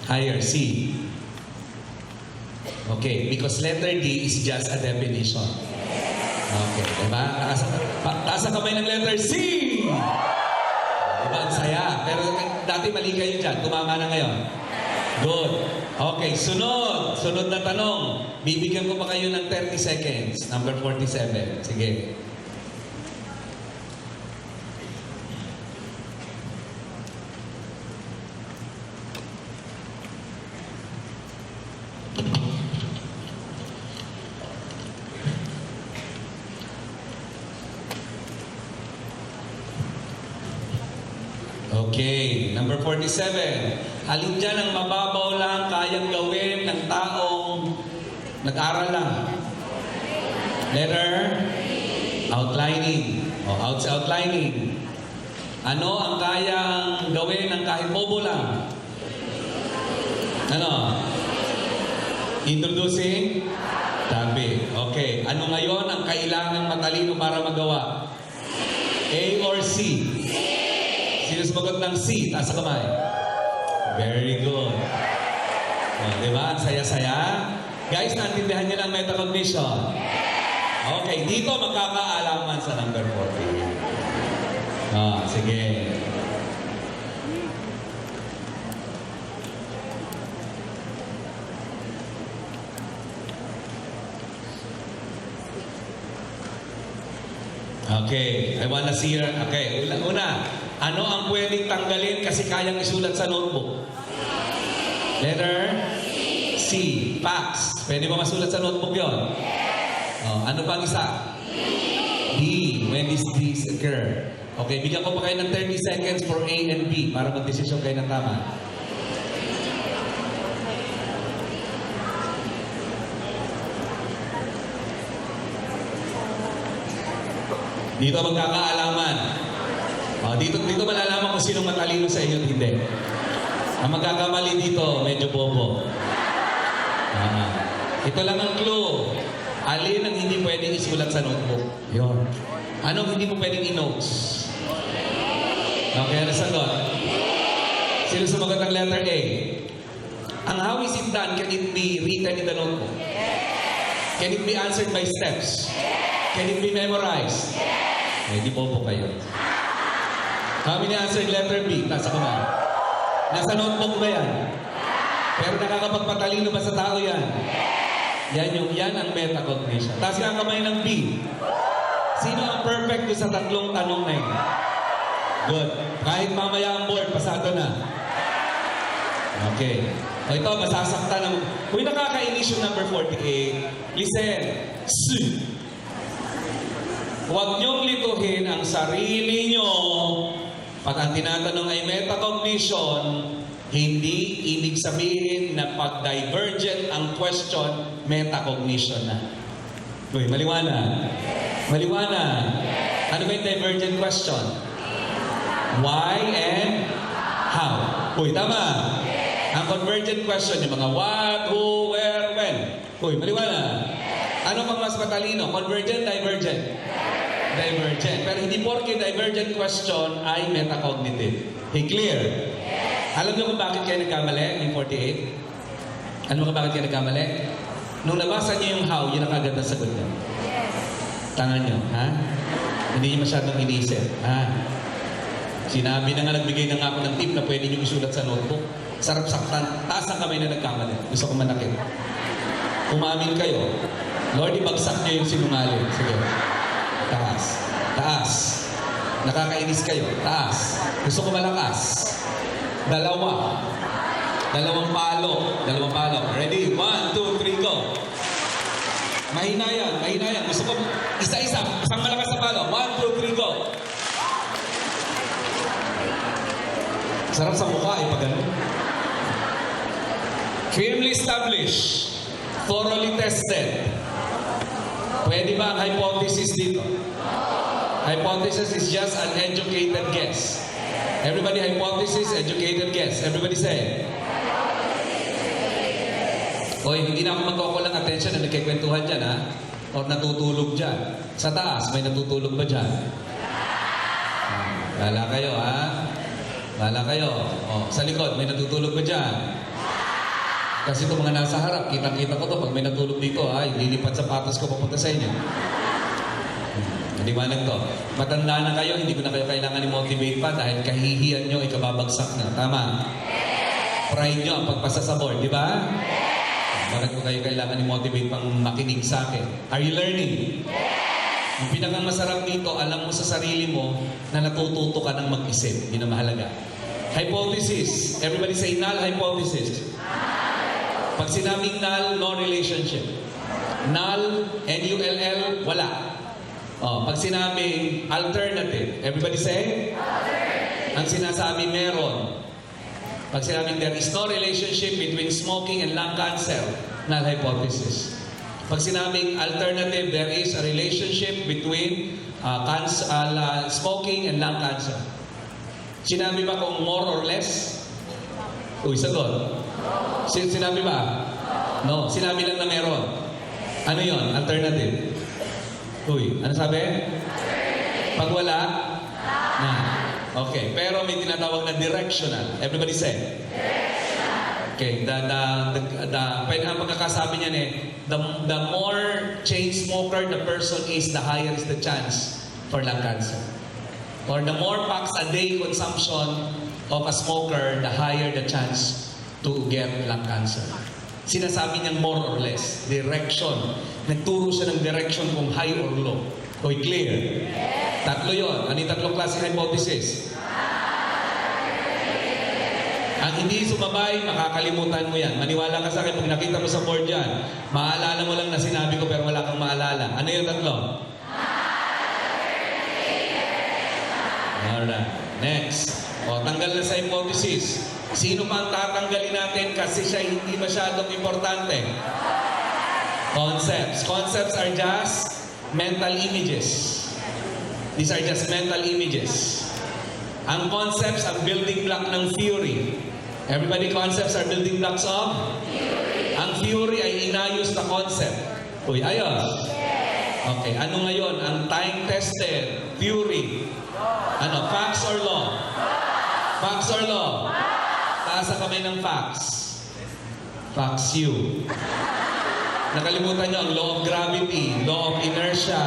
Higher, C. Okay, because letter D is just a definition. Okay, diba? Taas ang kamay ng letter C! Diba? Ang saya. Pero dati mali kayo dyan. Tumama na ngayon. Good. Okay, sunod. Sunod na tanong. Bibigyan ko pa kayo ng 30 seconds. Number 47. Sige. Okay, number 47. Alin dyan ang mababaw lang kayang gawin ng taong nag-aral lang? Letter? Outlining. Outlining. Ano ang kayang gawin ng kahit bobo lang? Ano? Introducing? Topic. Okay. Ano ngayon ang kailangang matalino para magawa? A or C? Sino sumagot ng C? Taas sa kamay. Very good. Diba? Ang saya-saya. Guys, naintindihan niyo ng metacognition? Okay, dito magkakaalaman sa number 40. Sige. Okay, I wanna see your... Okay, una. Ano ang pwedeng tanggalin kasi kayang isulat sa notebook? Letter C. Facts. Pwede ba masulat sa notebook yon? Oh, ano pang isa? D. When is this occur? Okay, bigyan ko pa kayo ng 30 seconds for A and B para mag-desisyon kayo ng tama. Dito magkakaalaman. Dito malalaman kung sino matalino sa inyo at hindi. Ang magkakamali dito, medyo bobo. Ito lang ang clue. Alin ang hindi pwedeng isulat sa notebook? Yun. Anong hindi mo pwedeng i-notes? Okay, ano sagot? Sino sumagot ng letter A? Ang how is it done, can it be written in the notebook? Can it be answered by steps? Can it be memorized? Di bobo kayo. How many answered letter B? Nasa ko na. Nasa notebook ba yan? Pero nakakapagpatalino ba sa tao yan? Yan ang metacognition. Taas nga ang kamay ng B. Sino ang perfect sa tatlong tanong na yun? Good. Kahit mamaya ang board, pasado na. Okay. O ito, masasakta ng... Kung nakakainis yung number 48, listen. S. Huwag niyong lituhin ang sarili niyo pag ang tinatanong ay metacognition, hindi ibig sabihin na pag divergent ang question, metacognition na. Uy, maliwanag. Maliwanag. Ano ba yung divergent question? Why and how? Uy, tama. Ang convergent question, yung mga what, who, where, when. Uy, maliwanag. Ano bang mas matalino? Convergent, divergent? Divergent. Pero hindi porke divergent question ay metacognitive. Hey, clear? Alam niyo kung bakit kayo nagkamali, yung 48? Alam mo kung bakit kayo nagkamali? Nung nabasa niyo yung how, yun ang agad na sagot niyo. Tangan niyo, ha? Hindi niyo masyadong inisip, ha? Sinabi na nga, nagbigay na nga ako ng tip na pwede niyo isulat sa notebook. Sarap saktan, taas ang kamay na nagkamali. Gusto ko manakit. Umamin kayo. Lord, ibagsak niyo yung sinungaling. Sige. Taas. Taas. Nakakainis kayo. Taas. Gusto ko malakas. Dalawang palo. Ready? 1, 2, 3, go. Mahina yan. Gusto ko, isa-isa. Isang malakas na palo. 1, 2, 3, go. Sarap sa mukha, pag ganun. Firmly established. Thoroughly tested. Pwede ba ang hypothesis dito? Hypothesis is just an educated guess. Everybody hypothesis, educated guess. Everybody say. Hoy, hindi na ako magkukulang attention na nagkikwentuhan dyan, ha? Or natutulog dyan. Sa taas, may natutulog ba dyan? Wala kayo, ha? Wala kayo. O, sa likod, may natutulog ba dyan? Kasi itong mga nasa harap, kitang-kita ko to. Pag may natulog dito, lilipat sapatos ko papunta sa inyo. Maliwanag to. Matanda na kayo, hindi ko na kayo kailangan i-motivate pa dahil kahihiyan nyo, ikababagsak na. Tama? Pride nyo ang pagpasa sa board, di ba? Bakit ko kayo kailangan i-motivate pang makinig sa akin? Are you learning? Ang pinakang masarap dito, alam mo sa sarili mo na natututo ka ng mag-isip. Yun ang mahalaga. Hypothesis. Everybody say null hypothesis. Pag sinabing null, no relationship. Null, N-U-L-L, wala. Pag sinabing alternative, everybody say? Ang sinasabi meron. Pag sinabing there is no relationship between smoking and lung cancer, null hypothesis. Pag sinabing alternative, there is a relationship between smoking and lung cancer. Sinabi ba kung more or less? Uy, sagot. Sinabi ba? No. Sinabi lang na meron. Ano yon? Alternative. Uy, ano sabi? Pag wala? Na. Okay. Pero may tinatawag na directional. Everybody say. Okay. Pwede ang pagkakasabi niyan the more chain smoker the person is, the higher is the chance for lung cancer. Or the more packs a day consumption of a smoker, the higher the chance to get lung cancer. Sinasabi niyang more or less. Direction. Nagturo siya ng direction kung high or low. Okay, clear? Tatlo yon. Ano yung tatlong klase hypothesis? Ang hindi sumabay, makakalimutan mo yan. Maniwala ka sa akin, pag nakita mo sa board yan, maalala mo lang na sinabi ko pero wala kang maalala. Ano yung tatlo? Alright. Next. O, tanggal na sa hypothesis. Sino pa ang tatanggalin natin kasi siya hindi masyadong importante? Concepts. Concepts are just mental images. These are just mental images. Ang concepts ang building block ng theory. Everybody, concepts are building blocks of? Ang theory ay inayos na concept. Uy, ayos. Okay, ano ngayon? Ang time-tested theory. Ano, facts or law? Facts or law? Taas ang kamay ng facts. Facts you. Nakalimutan nyo ang law of gravity, law of inertia.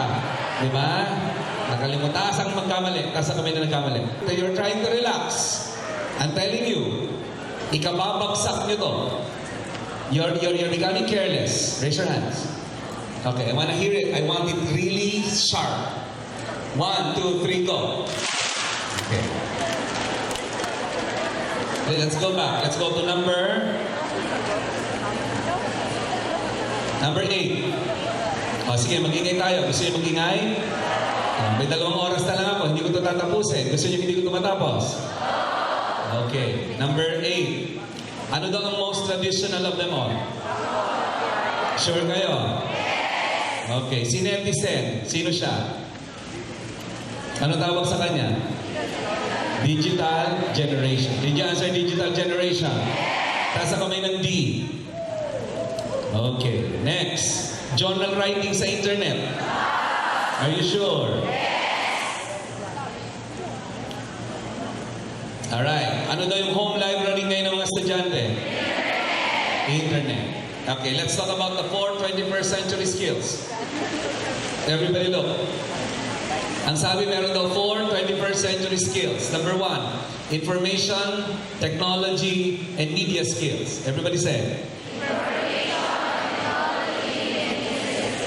Di ba? Nakalimutan. Taas ang magkamali. Taas ang kamay na nagkamali. So you're trying to relax. I'm telling you, ikababagsak nyo to. You're becoming careless. Raise your hands. Okay, I want to hear it. I want it really sharp. 1, 2, 3, go. Okay. Okay, let's go back. Let's go to number 8. O, sige, mag-ingay tayo. Gusto niyo mag-ingay? May 2 oras na lang ako. Hindi ko ito tatapusin. Gusto niyo hindi ko ito matapos? Okay. Number 8. Ano daw ang most traditional of them all? Sure kayo? Okay. Si netizen, sino siya? Ano tawag sa kanya? Digital generation. Did you answer digital generation? Taas ang kamay ng D. Okay. Next. Journal writing sa internet. Are you sure? Alright. Ano daw yung home library ngayon ng mga estudyante? Internet. Okay, let's talk about the 4 21st century skills. Everybody look. Ang sabi meron daw 4 21st century skills. Number 1, information, technology, and media skills. Everybody say.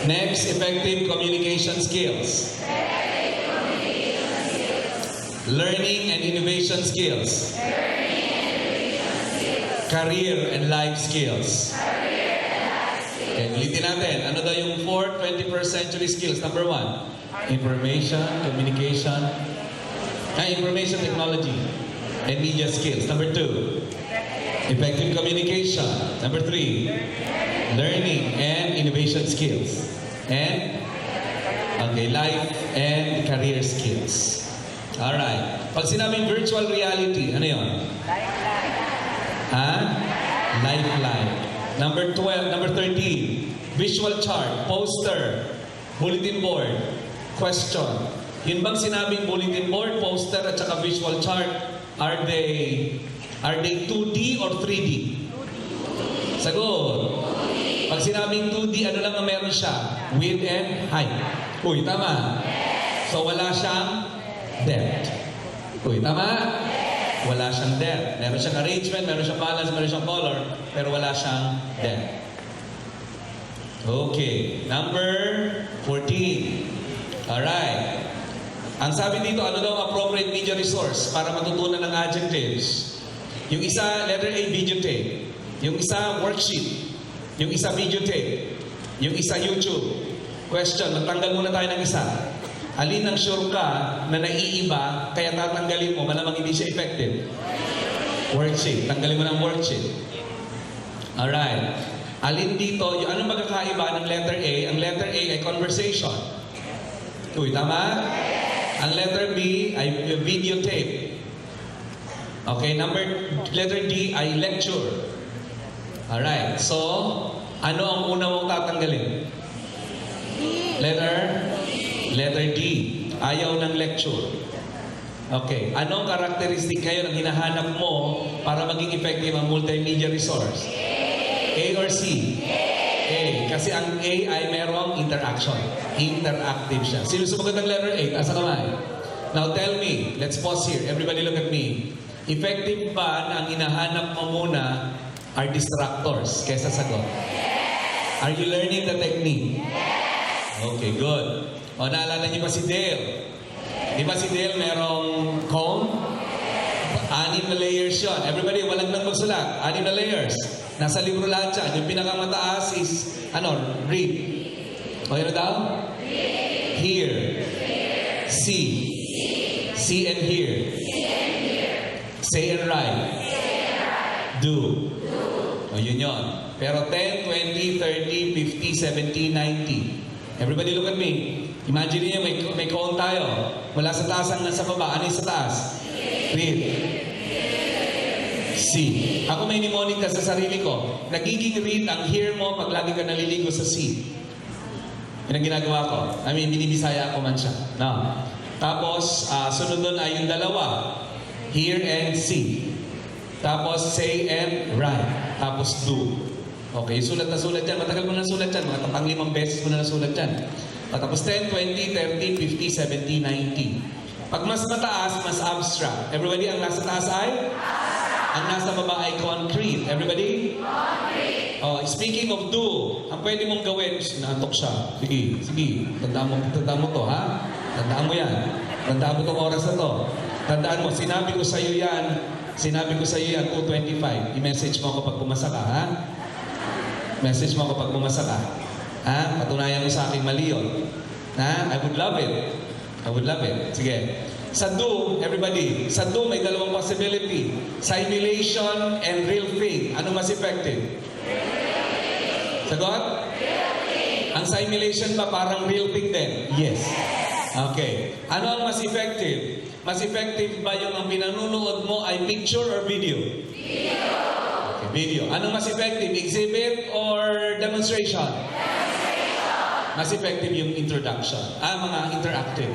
Next, effective communication skills. Learning and innovation skills. Career and life skills. Okay, ulitin natin. Ano daw yung 4 21st century skills? Number 1, information, communication, information technology, and media skills. Number 2, effective communication. Number 3, learning and innovation skills. And, okay, life and career skills. Alright. Pag sinabing virtual reality, ano yun? Lifeline. Number 13, visual chart, poster, bulletin board, question. Yun bang sinabing bulletin board, poster, at saka visual chart, are they 2D or 3D? Sagot. Pag sinabing 2D, ano lang ang meron siya? Width and height. Uy, tama. So wala siyang depth. Uy, tama? Wala siyang depth. Meron siyang arrangement, meron siyang balance, meron siyang color, pero wala siyang depth. Okay. Number 14. Alright. Ang sabi dito, ano daw ang appropriate media resource para matutunan ng adjectives? Yung isa, letter A, videotape. Yung isa, worksheet. Yung isa, videotape. Yung isa, YouTube. Question, magtanggal muna tayo ng isa. Alin ang sure ka na naiiba, kaya tatanggalin mo, malamang hindi siya effective? Worksheet. Tanggalin mo ng worksheet. Alright. Alin dito, yung anong magkakaiba ng letter A? Ang letter A ay conversation. Uy, tama? Ang letter B ay videotape. Okay, letter D ay lecture. Alright, so, ano ang una mong tatanggalin? Letter D. Ayaw ng lecture. Okay, anong karakteristik kayo ng hinahanap mo para maging effective ang multimedia resource? A or C? A. Kasi ang A ay merong interaction. Interactive siya. Sino sumagot ng letter A? Asa kamay. Now tell me, let's pause here. Everybody look at me. Effective ba na ang hinahanap mo muna are distractors kaysa sagot? Are you learning the technique? Okay, good. O, naalala niyo ba si Dale? Di ba si Dale merong comb? 6 6 na layers yon. Everybody, walang nang magsulat. 6 na layers. Nasa libro lahat yan. Yung pinakamataas is, read. Okay na daw? Hear. See. See and hear. Say and write. Do. O, yun yun. Pero 10, 20, 30, 50, 70, 90. Everybody look at me. Imagine niyo, may cone tayo. Mula sa taas hanggang sa baba. Ano yung sa taas? Read. See. Ako may mnemonic ka sa sarili ko. Nagiging read ang hear mo pag lagi ka naliligo sa see. Yan ang ginagawa ko. Binibisaya ako man siya. No. Tapos, sunod doon ay yung dalawa. Hear and see. Tapos, say and write. Tapos, do. Okay, sulat na sulat yan. Matagal mo na sulat yan. Mga tapang 5 beses mo na nasulat yan. Tapos 10, 20, 30, 50, 70, 90. Pag mas mataas, mas abstract. Everybody, ang nasa taas ay? Ang nasa baba ay concrete. Everybody? Concrete. Oh, speaking of do, ang pwede mong gawin, naantok siya. Sige. Tandaan mo to, ha? Tandaan mo yan. Tandaan mo tong oras na to. Tandaan mo, sinabi ko sa iyo yan, 2:25. I-message mo ako pag pumasa ka, ha? Message mo ako pag pumasa ka. Ha? Patunayan mo sa aking mali yun. Ha? I would love it. Sige. Sa do, everybody, sa do may dalawang possibility. Simulation and real thing. Ano mas effective? Sagot? Ang simulation ba parang real thing din? Yes. Okay. Ano ang mas effective? Mas effective ba yung ang pinanunood mo ay picture or video? Video. Anong mas effective? Exhibit or demonstration? Mas effective yung introduction. Mga interactive.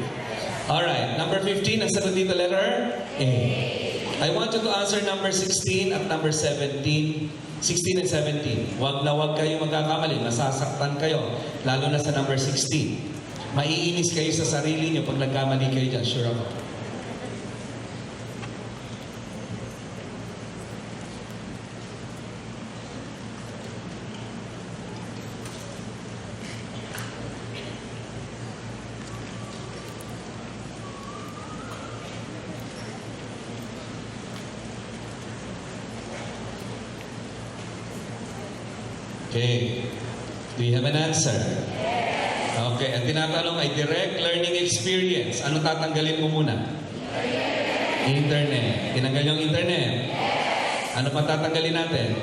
Alright. Number 15, ang sagot dito letter A. I want you to answer number 16 at number 17. 16 and 17. Wag na wag kayo magkakamali. Masasaktan kayo. Lalo na sa number 16. Maiinis kayo sa sarili nyo pag nagkamali kayo dyan. Sure ako. Okay. Do you have an answer? Okay. Ang tinatanong ay direct learning experience. Ano tatanggalin mo muna? Internet. Tinanggal yung internet? Ano pa tatanggalin natin?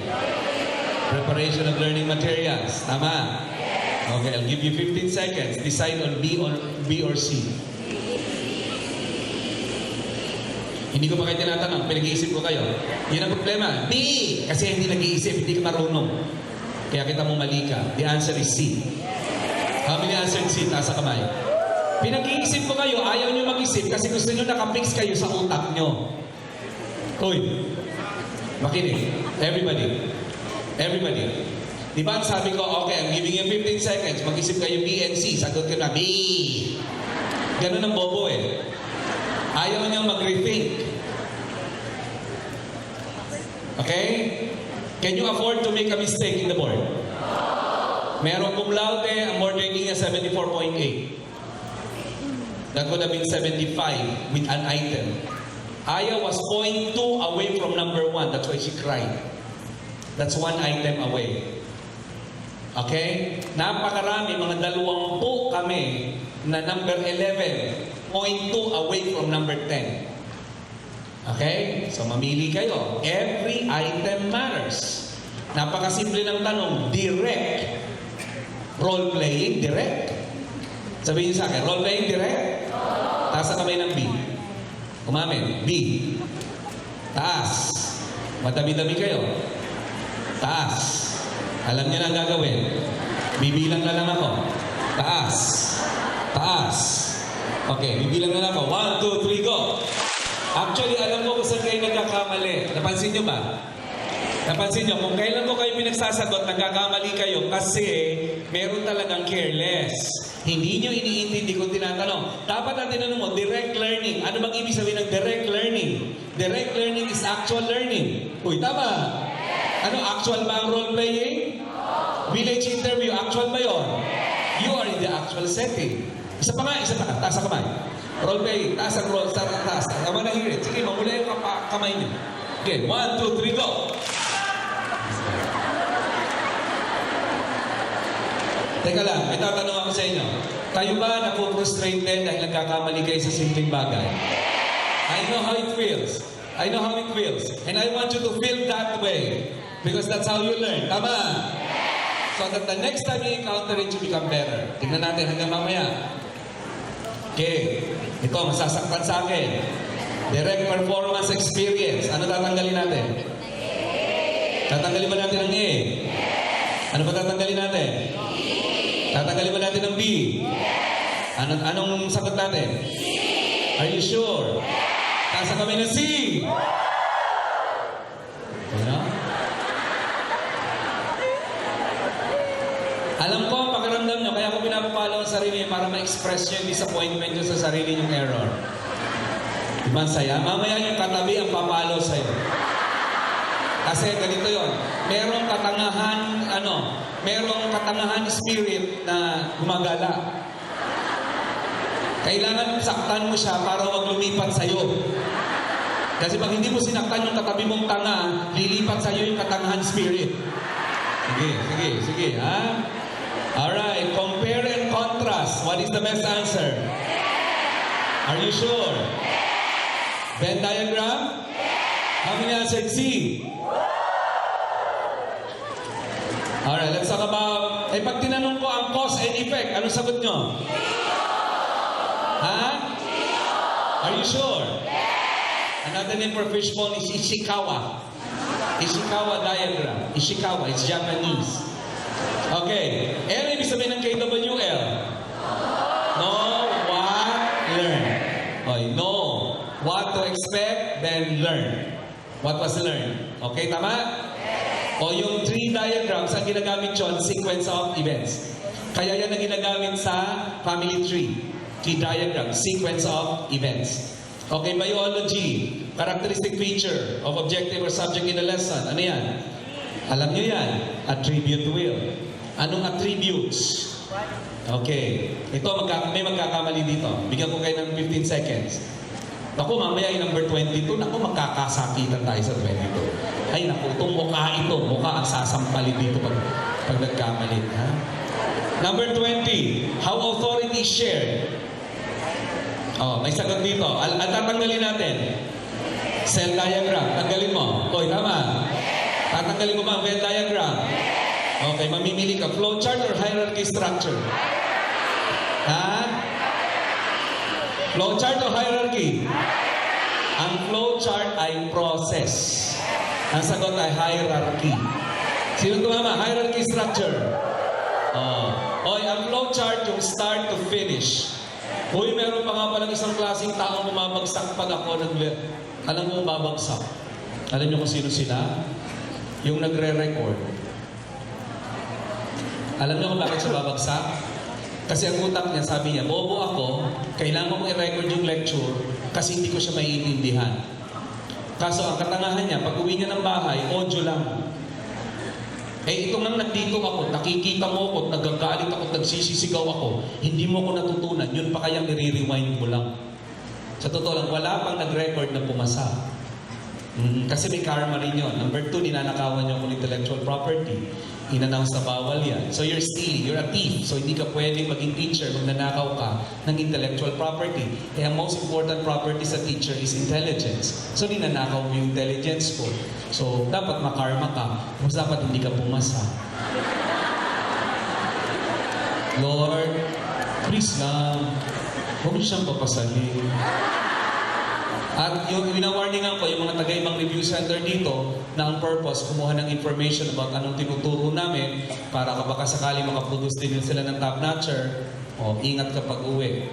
Preparation of learning materials. Tama? Okay. I'll give you 15 seconds. Decide on B or C. Hindi ko pa kayo tinatanong. Pinag-iisip ko kayo. Yun ang problema. B! Kasi hindi nag-iisip. Hindi ka marunong. Kaya kita mo mali ka. The answer is C. How many answered C? Taas sa kamay. Pinag-iisip ko kayo, ayaw nyo mag-isip kasi gusto nyo nakapix kayo sa utak nyo. Uy, makinig. Everybody. Di ba sabi ko, okay, I'm giving you 15 seconds. Mag-isip kayo B and C. Sagot ko na, B. Ganun ang bobo eh. Ayaw nyo mag-rethink. Okay? Can you afford to make a mistake in the board? Meron cum laude, ang board rating niya 74.8. That would have been 75 with an item. Aya was 0.2 away from number 1. That's why she cried. That's 1 item away. Okay? Napakarami, mga 20 kami na number 11, 0.2 away from number 10. Okay? So, mamili kayo. Every item matters. Napakasimple ng tanong. Direct. Role-playing, direct. Sabihin niyo sa akin, role-playing, direct? Taas sa kamay ng B. Umamin. B. Taas. Matabi-tabi kayo. Taas. Alam niyo na ang gagawin. Bibilang na lang ako. Taas. Taas. Okay, bibilang na lang ako. 1, 2, 3, go! Actually, alam ko kung saan kayo nagkakamali. Napansin nyo ba? Napansin nyo, kung kailan ko kayo pinagsasagot, nagkakamali kayo kasi meron talagang careless. Hindi nyo iniintindi kung tinatanong. Dapat ang tinanong mo, direct learning. Ano bang ibig sabihin ng direct learning? Direct learning is actual learning. Uy, tama. Ano, actual ba ang role-playing? Village interview, actual ba yun? You are in the actual setting. Isa pa. Taas sa kamay. Role-playing, taas ang role, taas. Tama na hirit. Sige, mamula yung kamay niyo. Okay, 1, 2, 3, go! Teka lang, may tatanong ako sa inyo. Kayo ba napo-frustrated dahil nagkakamali kayo sa simpleng bagay? I know how it feels. I know how it feels. And I want you to feel that way. Because that's how you learn. Tama? So that the next time you encounter it, you become better. Tingnan natin hanggang mamaya. Okay. Ito, masasaktan sa akin. Direct performance experience. Ano tatanggalin natin? Tatanggalin ba natin ang A? Ano ba tatanggalin natin? Tatanggalin ba natin ang B? Anong sagot natin? Are you sure? Tasa kami ng C. You know? Alam ko ang pakiramdam nyo, kaya ako pinapapalo ang sarili para ma-express yung disappointment nyo sa sarili yung error. Diba saya? Mamaya yung katabi ang papalo sa'yo. Kasi ganito yon. Merong katangahan spirit na gumagala. Kailangan saktan mo siya para wag lumipat sa'yo. Kasi pag hindi mo sinaktan yung katabi mong tanga, lilipat sa'yo yung katangahan spirit. Sige, ha? Alright, compare and contrast. What is the best answer? Are you sure? Venn diagram? How many answered C? Alright, let's talk about... pag tinanong ko ang cause and effect, anong sagot nyo? Ha? Are you sure? Another name for fishbone is Ishikawa. Ishikawa diagram. Ishikawa, it's Japanese. Okay. Ano ibig sabihin ng KWL? Know, what, learn. Okay, know what to expect, then learn. What was learned? Okay, tama? O yung tree diagrams, ang ginagamit yun, sequence of events. Kaya yan ang ginagamit sa family tree. Tree diagram, sequence of events. Okay, biology, characteristic feature of objective or subject in a lesson. Ano yan? Alam nyo yan. Attribute will. Anong attributes? Okay. Ito, may magkakamali dito. Bigyan ko kayo ng 15 seconds. Naku, mamaya yung number 22, naku, magkakasakitan tayo sa 22. Ay, naku, itong mukha ang sasampalin dito pag nagkamali. Ha? Number 20, how authority is shared. Oh, may sagot dito. Tatanggalin natin. Cell diagram. Tanggalin mo. Oy, tama. Tatanggalin mo ba ang Venn diagram? Okay, mamimili ka. Flowchart or hierarchy structure? Ha? Flowchart o hierarchy? Ang flowchart ay process. Ang sagot ay hierarchy. Sino tumama? Hierarchy structure. Oy, ang flowchart yung start to finish. Uy, meron pa nga palang isang klaseng taong bumabagsak pag ako alam mo babagsak. Alam niyo kung sino sila? Yung nagre-record. Alam niyo kung bakit siya babagsak? Kasi ang utak niya, sabi niya, bobo ako, kailangan kong i-record yung lecture kasi hindi ko siya maiintindihan. Kaso ang katangahan niya, pag uwi niya ng bahay, audio lang. Itong nang nandito ako, nakikita mo ako, nagagalit ako, nagsisisigaw ako, hindi mo ko natutunan, yun pa kayang nire-rewind mo lang. Sa totoo lang, wala pang nag-record na pumasa. Kasi may karma rin yun. Number 2, ninanakawan niyo kung intellectual property. In-announce na bawal yan. So you're stealing, you're a thief. So hindi ka pwedeng maging teacher kung nanakaw ka ng intellectual property. Kaya most important property sa teacher is intelligence. So ninanakaw mo yung intelligence ko. So dapat makarma ka. Mas dapat hindi ka pumasa. Lord, please lang. Huwag niyo siyang papasalin. At yung winawarningan ko, yung mga taga-ibang review center dito, na ang purpose, kumuha ng information about anong tinuturo namin para baka sakali makaproduce din sila ng top-notcher, ingat ka pag uwi.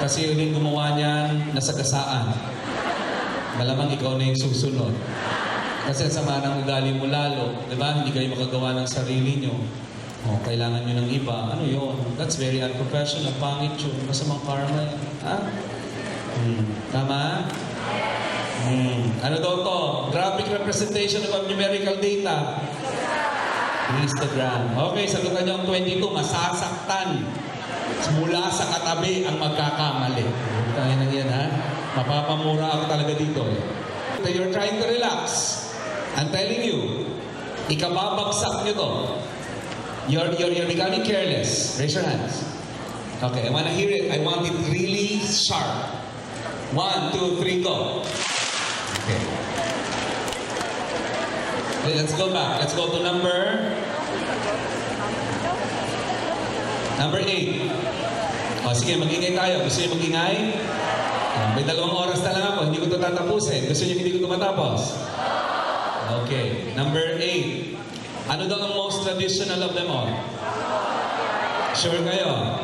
Kasi yung gumawa niyan, nasagasaan. Malamang ikaw na yung susunod. Kasi ang sama ng ugali mo lalo, di ba? Hindi kayo makagawa ng sarili nyo. Kailangan nyo ng iba. Ano yun? That's very unprofessional. Pangit yun. Masamang karma yun. Ha? Tama? Ano daw to? Graphic representation of numerical data. Histogram. Okay, sagutan niyo ang 22. Masasaktan. Mula sa katabi ang magkakamali. Tayo na yan, ha? Mapapamura ako talaga dito. You're trying to relax. I'm telling you, ikababagsak nyo to. You're becoming careless. Raise your hands. Okay, I want to hear it. I want it really sharp. 1, 2, 3, go. Okay. Okay, let's go back. Let's go to number 8. O, sige, mag-ingay tayo. Gusto niyo mag-ingay? May 2 oras na lang ako. Hindi ko ito tatapusin. Gusto niyo hindi ko ito matapos? Okay. Number 8. Ano daw ang most traditional of them all? Sure kayo?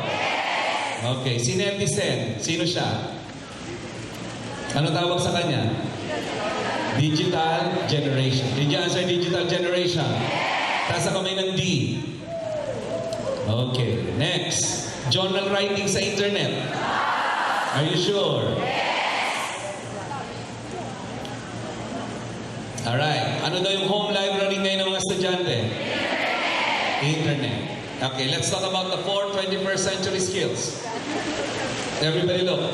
Okay. Si netizen, sino siya? Ano tawag sa kanya? Digital generation. Did you answer digital generation? Taas ang kamay ng D. Okay. Next. Journal writing sa internet. Are you sure? Alright. Ano daw yung home library ngayon ng mga estudyante? Internet. Okay, let's talk about the 4 21st century skills. Everybody look.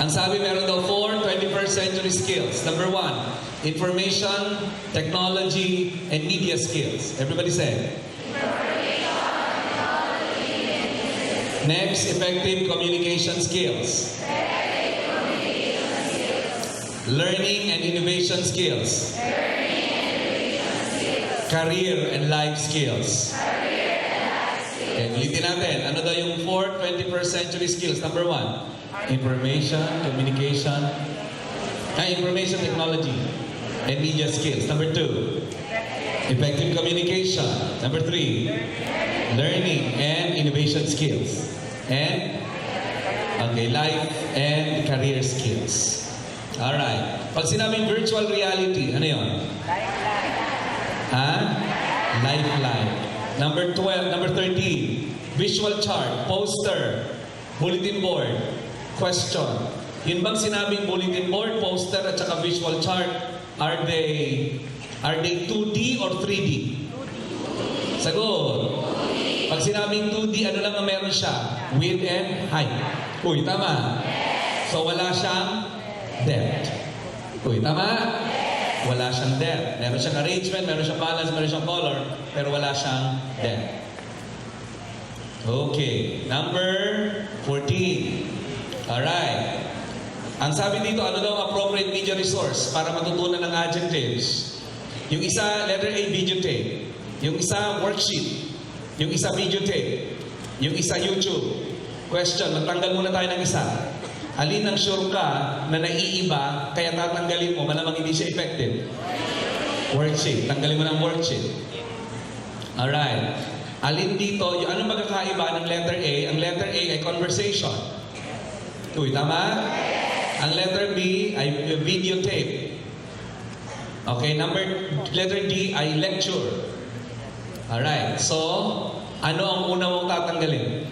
Ang sabi, meron daw 4 21st century skills. Number 1, information, technology, and media skills. Everybody say. Next, effective communication skills. Learning and innovation skills. Career and life skills. Okay, ulitin natin. Ano daw yung 4 21st century skills? Number 1, information, communication, information technology, and media skills. Number 2, effective communication. Number 3, learning and innovation skills. And, okay, life and career skills. Alright. Pag sinabing virtual reality, ano yun? Lifeline. Number 13, visual chart, poster, bulletin board, question. Yun bang sinabing bulletin board, poster, at saka visual chart, are they 2D or 3D? Sagot. Pag sinabing 2D, ano lang ang meron siya? Width and height. Uy, tama. So wala siyang depth. Uy, tama? Wala siyang depth. Meron siyang arrangement, meron siyang balance, meron siyang color, pero wala siyang depth. Okay. Number 14. Alright. Ang sabi dito, ano daw ang appropriate media resource para matutunan ng adjectives? Yung isa, letter A, videotape. Yung isa, worksheet. Yung isa, videotape. Yung isa, YouTube. Question, magtanggal muna tayo ng isa. Alin ang sure ka na naiiba, kaya tatanggalin mo, malamang hindi siya effective? Worksheet. Tanggalin mo ng worksheet. Alright. Alin dito, yung anong magkakaiba ng letter A? Ang letter A ay conversation. Uy, tama? Ang letter B ay videotape. Okay, letter D ay lecture. Alright, so, ano ang una mong tatanggalin?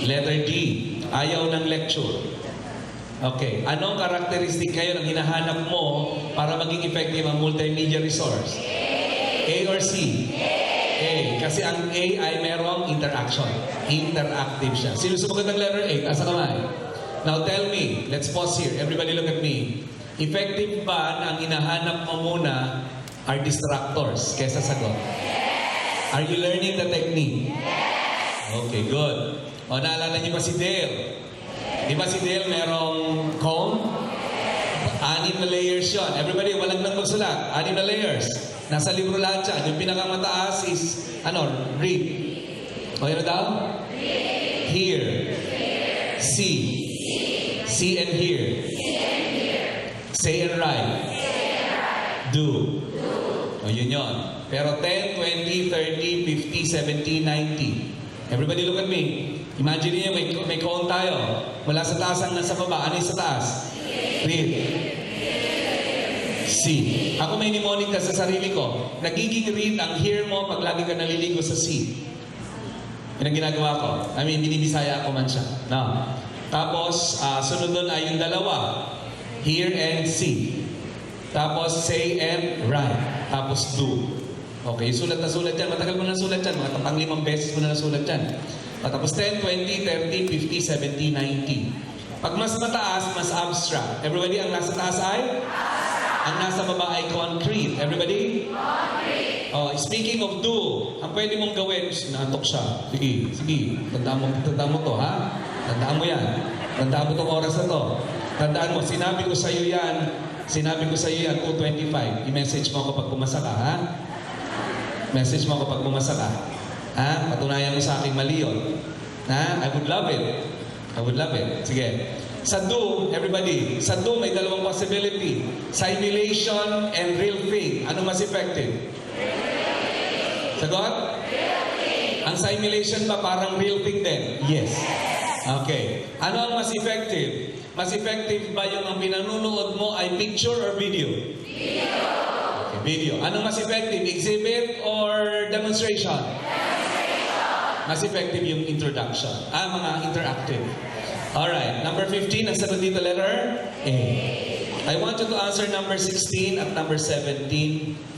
Letter D. Ayaw ng lecture. Okay, anong karakteristik kayo ng hinahanap mo para maging effective ang multimedia resource? A or C? A. Kasi ang A ay merong interaction. Interactive siya. Sino sumagot ng letter A? Taas ang kamay. Now tell me, let's pause here. Everybody look at me. Effective ba na ang hinahanap mo muna are distractors kesa sagot? Are you learning the technique? Okay, good. O, naalala niyo pa si Dale? Di ba si Dale merong comb? 6 na layers yun. Everybody, walang nang magsulat. 6 na layers. Nasa libro lahat yan. Yung pinakamataas is, read. O, yun daw? Hear. See. See and hear. Say and write. Do. O, yun yun. Pero 10, 20, 30, 50, 70, 90. Everybody look at me. Imagine niyo, may cone tayo. Mula sa taas hanggang sa baba. Ano yung sa taas? Read. See. Ako may mnemonic ka sa sarili ko. Nagiging read ang hear mo pag lagi ka naliligo sa see. Yan ang ginagawa ko. Binibisaya ako man siya. No. Tapos, sunod doon ay yung dalawa. Hear and see. Tapos, say and write. Tapos, do. Okay, sulat na sulat dyan. Matagal mo na sulat dyan. Mga 5 beses mo na nasulat dyan. Tapos 10, 20, 30, 50, 70, 90. Pag mas mataas, mas abstract. Everybody, ang nasa taas ay? Ang nasa baba ay concrete. Everybody? Concrete. Oh, speaking of do, ang pwede mong gawin, naantok siya. Sige. Tandaan mo to, ha? Tandaan mo yan. Tandaan mo tong oras na to. Tandaan mo, sinabi ko sa iyo yan, 2:25. I-message mo ako pag pumasa ka, ha? Message mo ako pag pumasa ka. Ha? Patunayan mo sa akin mali yun. Ha? I would love it. I would love it. Sige. Sa do, everybody, sa do may dalawang possibility. Simulation and real thing. Ano mas effective? Sagot? Ang simulation ba parang real thing din? Yes. Okay. Ano ang mas effective? Mas effective ba yung ang pinanunood mo ay picture or video? Video. Okay, video. Anong mas effective? Exhibit or demonstration? Mas effective yung introduction. Mga interactive. Alright, number 15, ang sagot dito letter A. I want you to answer number 16 at number 17.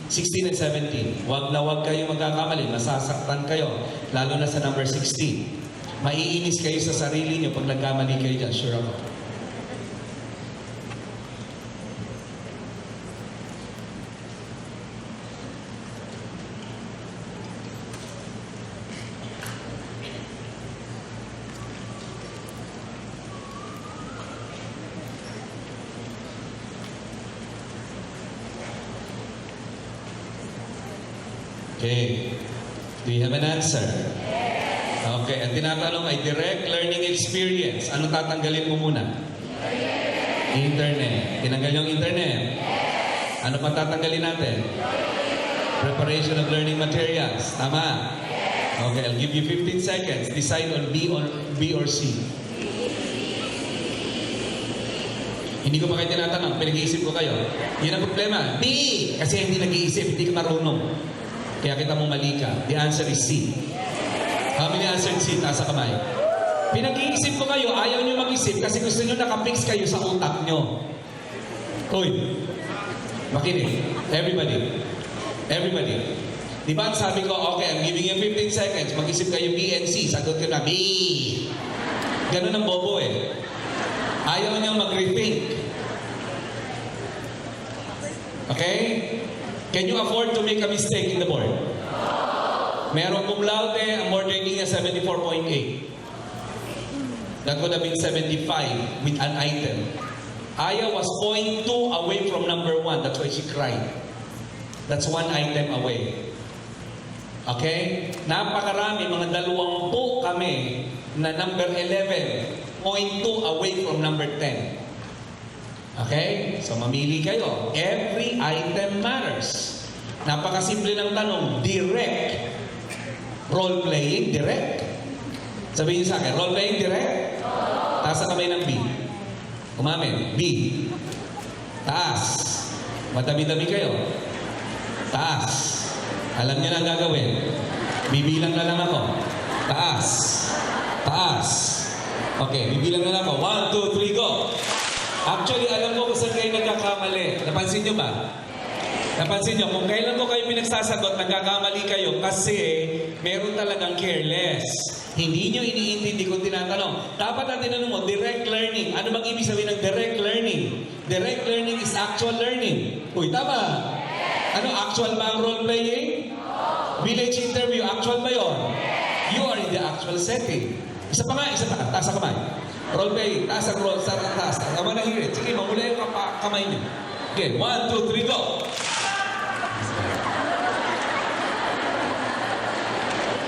16 and 17. Wag na wag kayo magkakamali, masasaktan kayo. Lalo na sa number 16. Maiinis kayo sa sarili niyo pag nagkamali kayo dyan, sure ako. Okay. Do you have an answer? Okay. Ang tinatanong ay direct learning experience. Anong tatanggalin mo muna? Internet. Tinanggal yung internet? Ano pa tatanggalin natin? Preparation of learning materials. Tama? Okay. I'll give you 15 seconds. Decide on B or C. Hindi ko pa kayo tinatanong. Pinag-iisip ko kayo. Yun ang problema. B! Kasi hindi nag-iisip. Hindi ka marunong. Kaya kita mo mali ka. The answer is C. How many answered C? Taas sa kamay. Pinag-iisip ko kayo, ayaw nyo mag-isip kasi gusto nyo nakapix kayo sa utak nyo. Uy, makinig. Everybody. Di ba sabi ko, okay, I'm giving you 15 seconds. Mag-isip kayo B and C. Sagot ko na, B. Ganun ang bobo eh. Ayaw nyo mag-rethink. Okay? Can you afford to make a mistake in the board? Meron cum laude, ang board rating niya 74.8. That would have been 75 with an item. Aya was 0.2 away from number 1. That's why she cried. That's one item away. Okay? Napakarami, mga 20 kami na number 11, 0.2 away from number 10. Okay? So, mamili kayo. Every item matters. Napakasimple ng tanong. Direct. Role-playing, direct. Sabihin niyo sa akin, role-playing, direct? Taas ang kamay ng B. Umamin. B. Taas. Madami-dami kayo. Taas. Alam niyo na ang gagawin. Bibilang na lang ako. Taas. Taas. Okay, bibilang na lang ako. 1, 2, 3, go! Actually, alam mo kung saan kayo nagkakamali. Napansin nyo ba? Napansin nyo, kung kailan ko kayo pinagsasagot, nagkakamali kayo kasi meron talagang careless. Hindi nyo iniintindi kung tinatanong. Dapat ang tinanong mo, direct learning. Ano bang ibig sabihin ng direct learning? Direct learning is actual learning. Uy, tama. Ano, actual ba ang role-playing? Village interview, actual ba yun? You are in the actual setting. Isa pa nga, taas ang kamay. Role-playing, taas ang roll, taas. Tama na hirit. Sige, mamula yung kamay niyo. Okay, 1, 2, 3, go!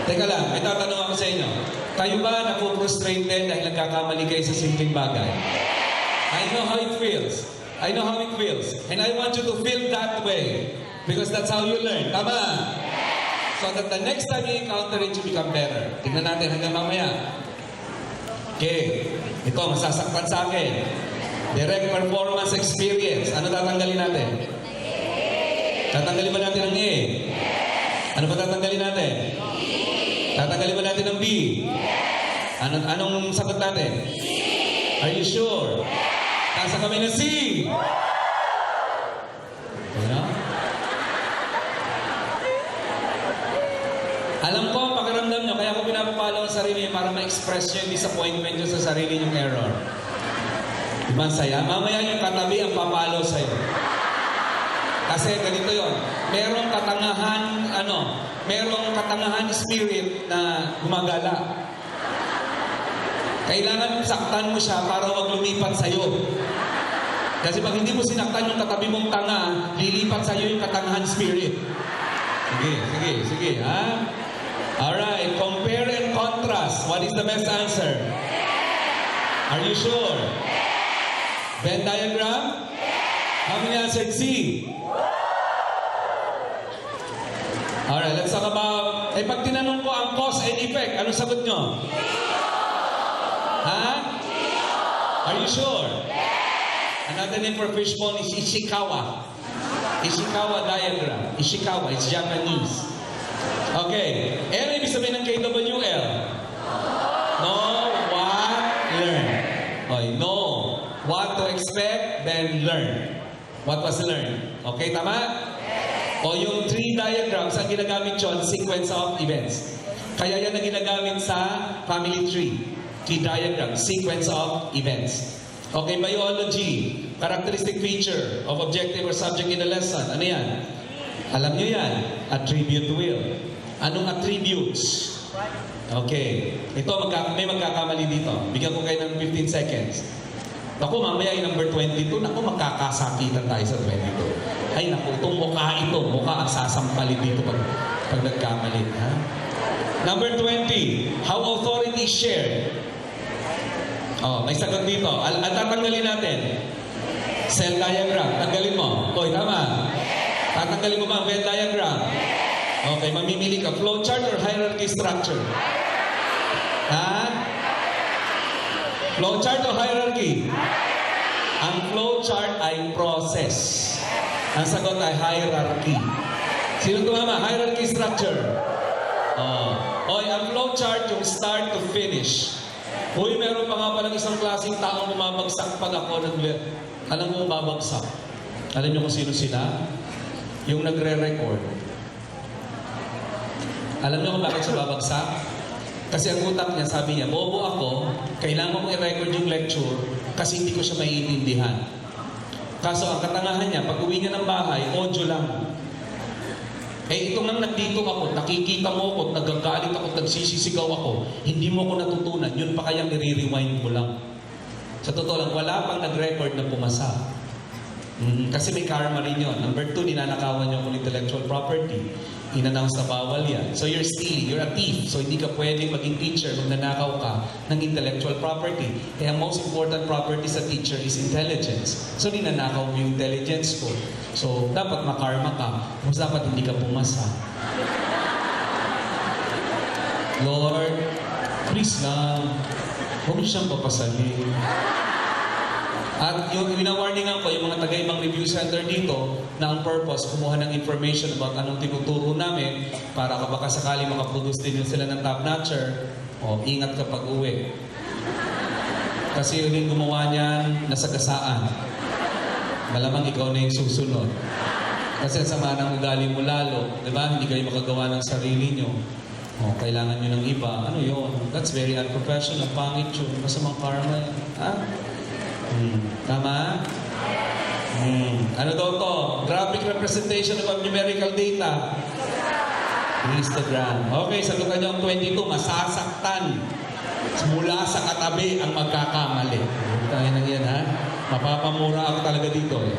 Teka lang, may tatanong ako sa inyo. Kayo ba napu-frustrate din dahil nagkakamali kayo sa simpleng bagay? I know how it feels. I know how it feels. And I want you to feel that way. Because that's how you learn. Tama? So that the next time you encounter it, you become better. Tingnan natin hanggang mamaya. Okay. Ito, masasaktan sa akin. Direct performance experience. Ano tatanggalin natin? Tatanggalin ba natin ang A? Ano ba tatanggalin natin? Tatanggalin ba natin ang B? Anong sagot natin? Are you sure? Tasa kami ng C! Ano? Alam ko ang pakiramdam nyo, kaya ako pinapapalo ang sarili nyo para ma-express nyo yung disappointment nyo sa sarili nyong error. Di ba saya? Mamaya yung katabi ang papalo sa'yo. Kasi ganito yon. Merong katangahan spirit na gumagala. Kailangan saktan mo siya para wag lumipat sa'yo. Kasi pag hindi mo sinaktan yung katabi mong tanga, lilipat sa'yo yung katangahan spirit. Sige, ha? Alright, compare and contrast. What is the best answer? Are you sure? Venn diagram? How many answered C? Alright, let's talk about... pag tinanong ko ang cause and effect, anong sagot nyo? Ha? Are you sure? Another name for fishbone is Ishikawa. Ishikawa diagram. Ishikawa, it's Japanese. Okay. Ano ibig sabihin ng KWL? Know, what, learn. Okay, know what to expect, then learn. What was learned? Okay, tama? O yung tree diagrams, ang ginagamit yun, sequence of events. Kaya yan ang ginagamit sa family tree. Tree diagram, sequence of events. Okay, biology, characteristic feature of objective or subject in a lesson. Ano yan? Alam nyo yan, attribute will. Anong attributes? Okay, ito may magkakamali dito. Bigyan ko kayo ng 15 seconds. Naku, mamaya yung number 22, naku, magkakasakitan tayo sa 22. Ay, naku, itong mukha ang sasampalin dito pag nagkamali. Ha? Number 20, how authority is shared. Oh, may sagot dito. At tatanggalin natin. Cell diagram. Tanggalin mo. Hoy, tama. Tatanggalin mo ba ang Venn diagram? Okay, mamimili ka. Flowchart or hierarchy structure? Ha? Flowchart o hierarchy? Ang flowchart ay process. Ang sagot ay hierarchy. Sino tumama? Hierarchy structure. Oy, ang flowchart yung start to finish. Uy, meron pa nga palang isang klaseng taong bumabagsak pag ako alam mo babagsak. Alam niyo kung sino sila? Yung nagre-record. Alam niyo kung bakit siya babagsak? Kasi ang utak niya, sabi niya, bobo ako, kailangan kong i-record yung lecture kasi hindi ko siya maiintindihan. Kaso ang katangahan niya, pag uwi niya ng bahay, audio lang. Ito nang nandito ako, nakikita mo ako, nagagalit ako, nagsisisigaw ako, hindi mo ko natutunan, yun pa kaya nire-rewind mo lang. Sa totoo lang, wala pang nag-record na pumasa. Kasi may karma rin yun. Number 2, ninanakawan niyo kung intellectual property. In-announce na bawal yan. So you're stealing, you're a thief. So hindi ka pwedeng maging teacher kung nanakaw ka ng intellectual property. Kaya ang most important property sa teacher is intelligence. So ninanakaw mo yung intelligence ko. So dapat makarma ka. Mas dapat hindi ka pumasa. Lord, please lang. Huwag niyo siyang papasahin. At yung wina-warningan ko, yung mga taga-ibang review center dito, na ang purpose, kumuha ng information about anong tinuturo namin para baka sakali makaproduce din sila ng top-notcher, ingat ka pag uwi. Kasi yung gumawa niyan, nasagasaan. Malamang ikaw na yung susunod. Kasi sama ng ugali mo lalo, di ba? Hindi kayo makagawa ng sarili nyo. Kailangan nyo ng iba. Ano yun? That's very unprofessional. Pangit yun. Masamang karma yan. Ha? Tama? Ano daw to? Graphic representation of numerical data. Histogram. Okay, sagutan niyo ang 22. Masasaktan. Mula sa katabi ang magkakamali. Tayo na yan, ha? Mapapamura ako talaga dito, eh.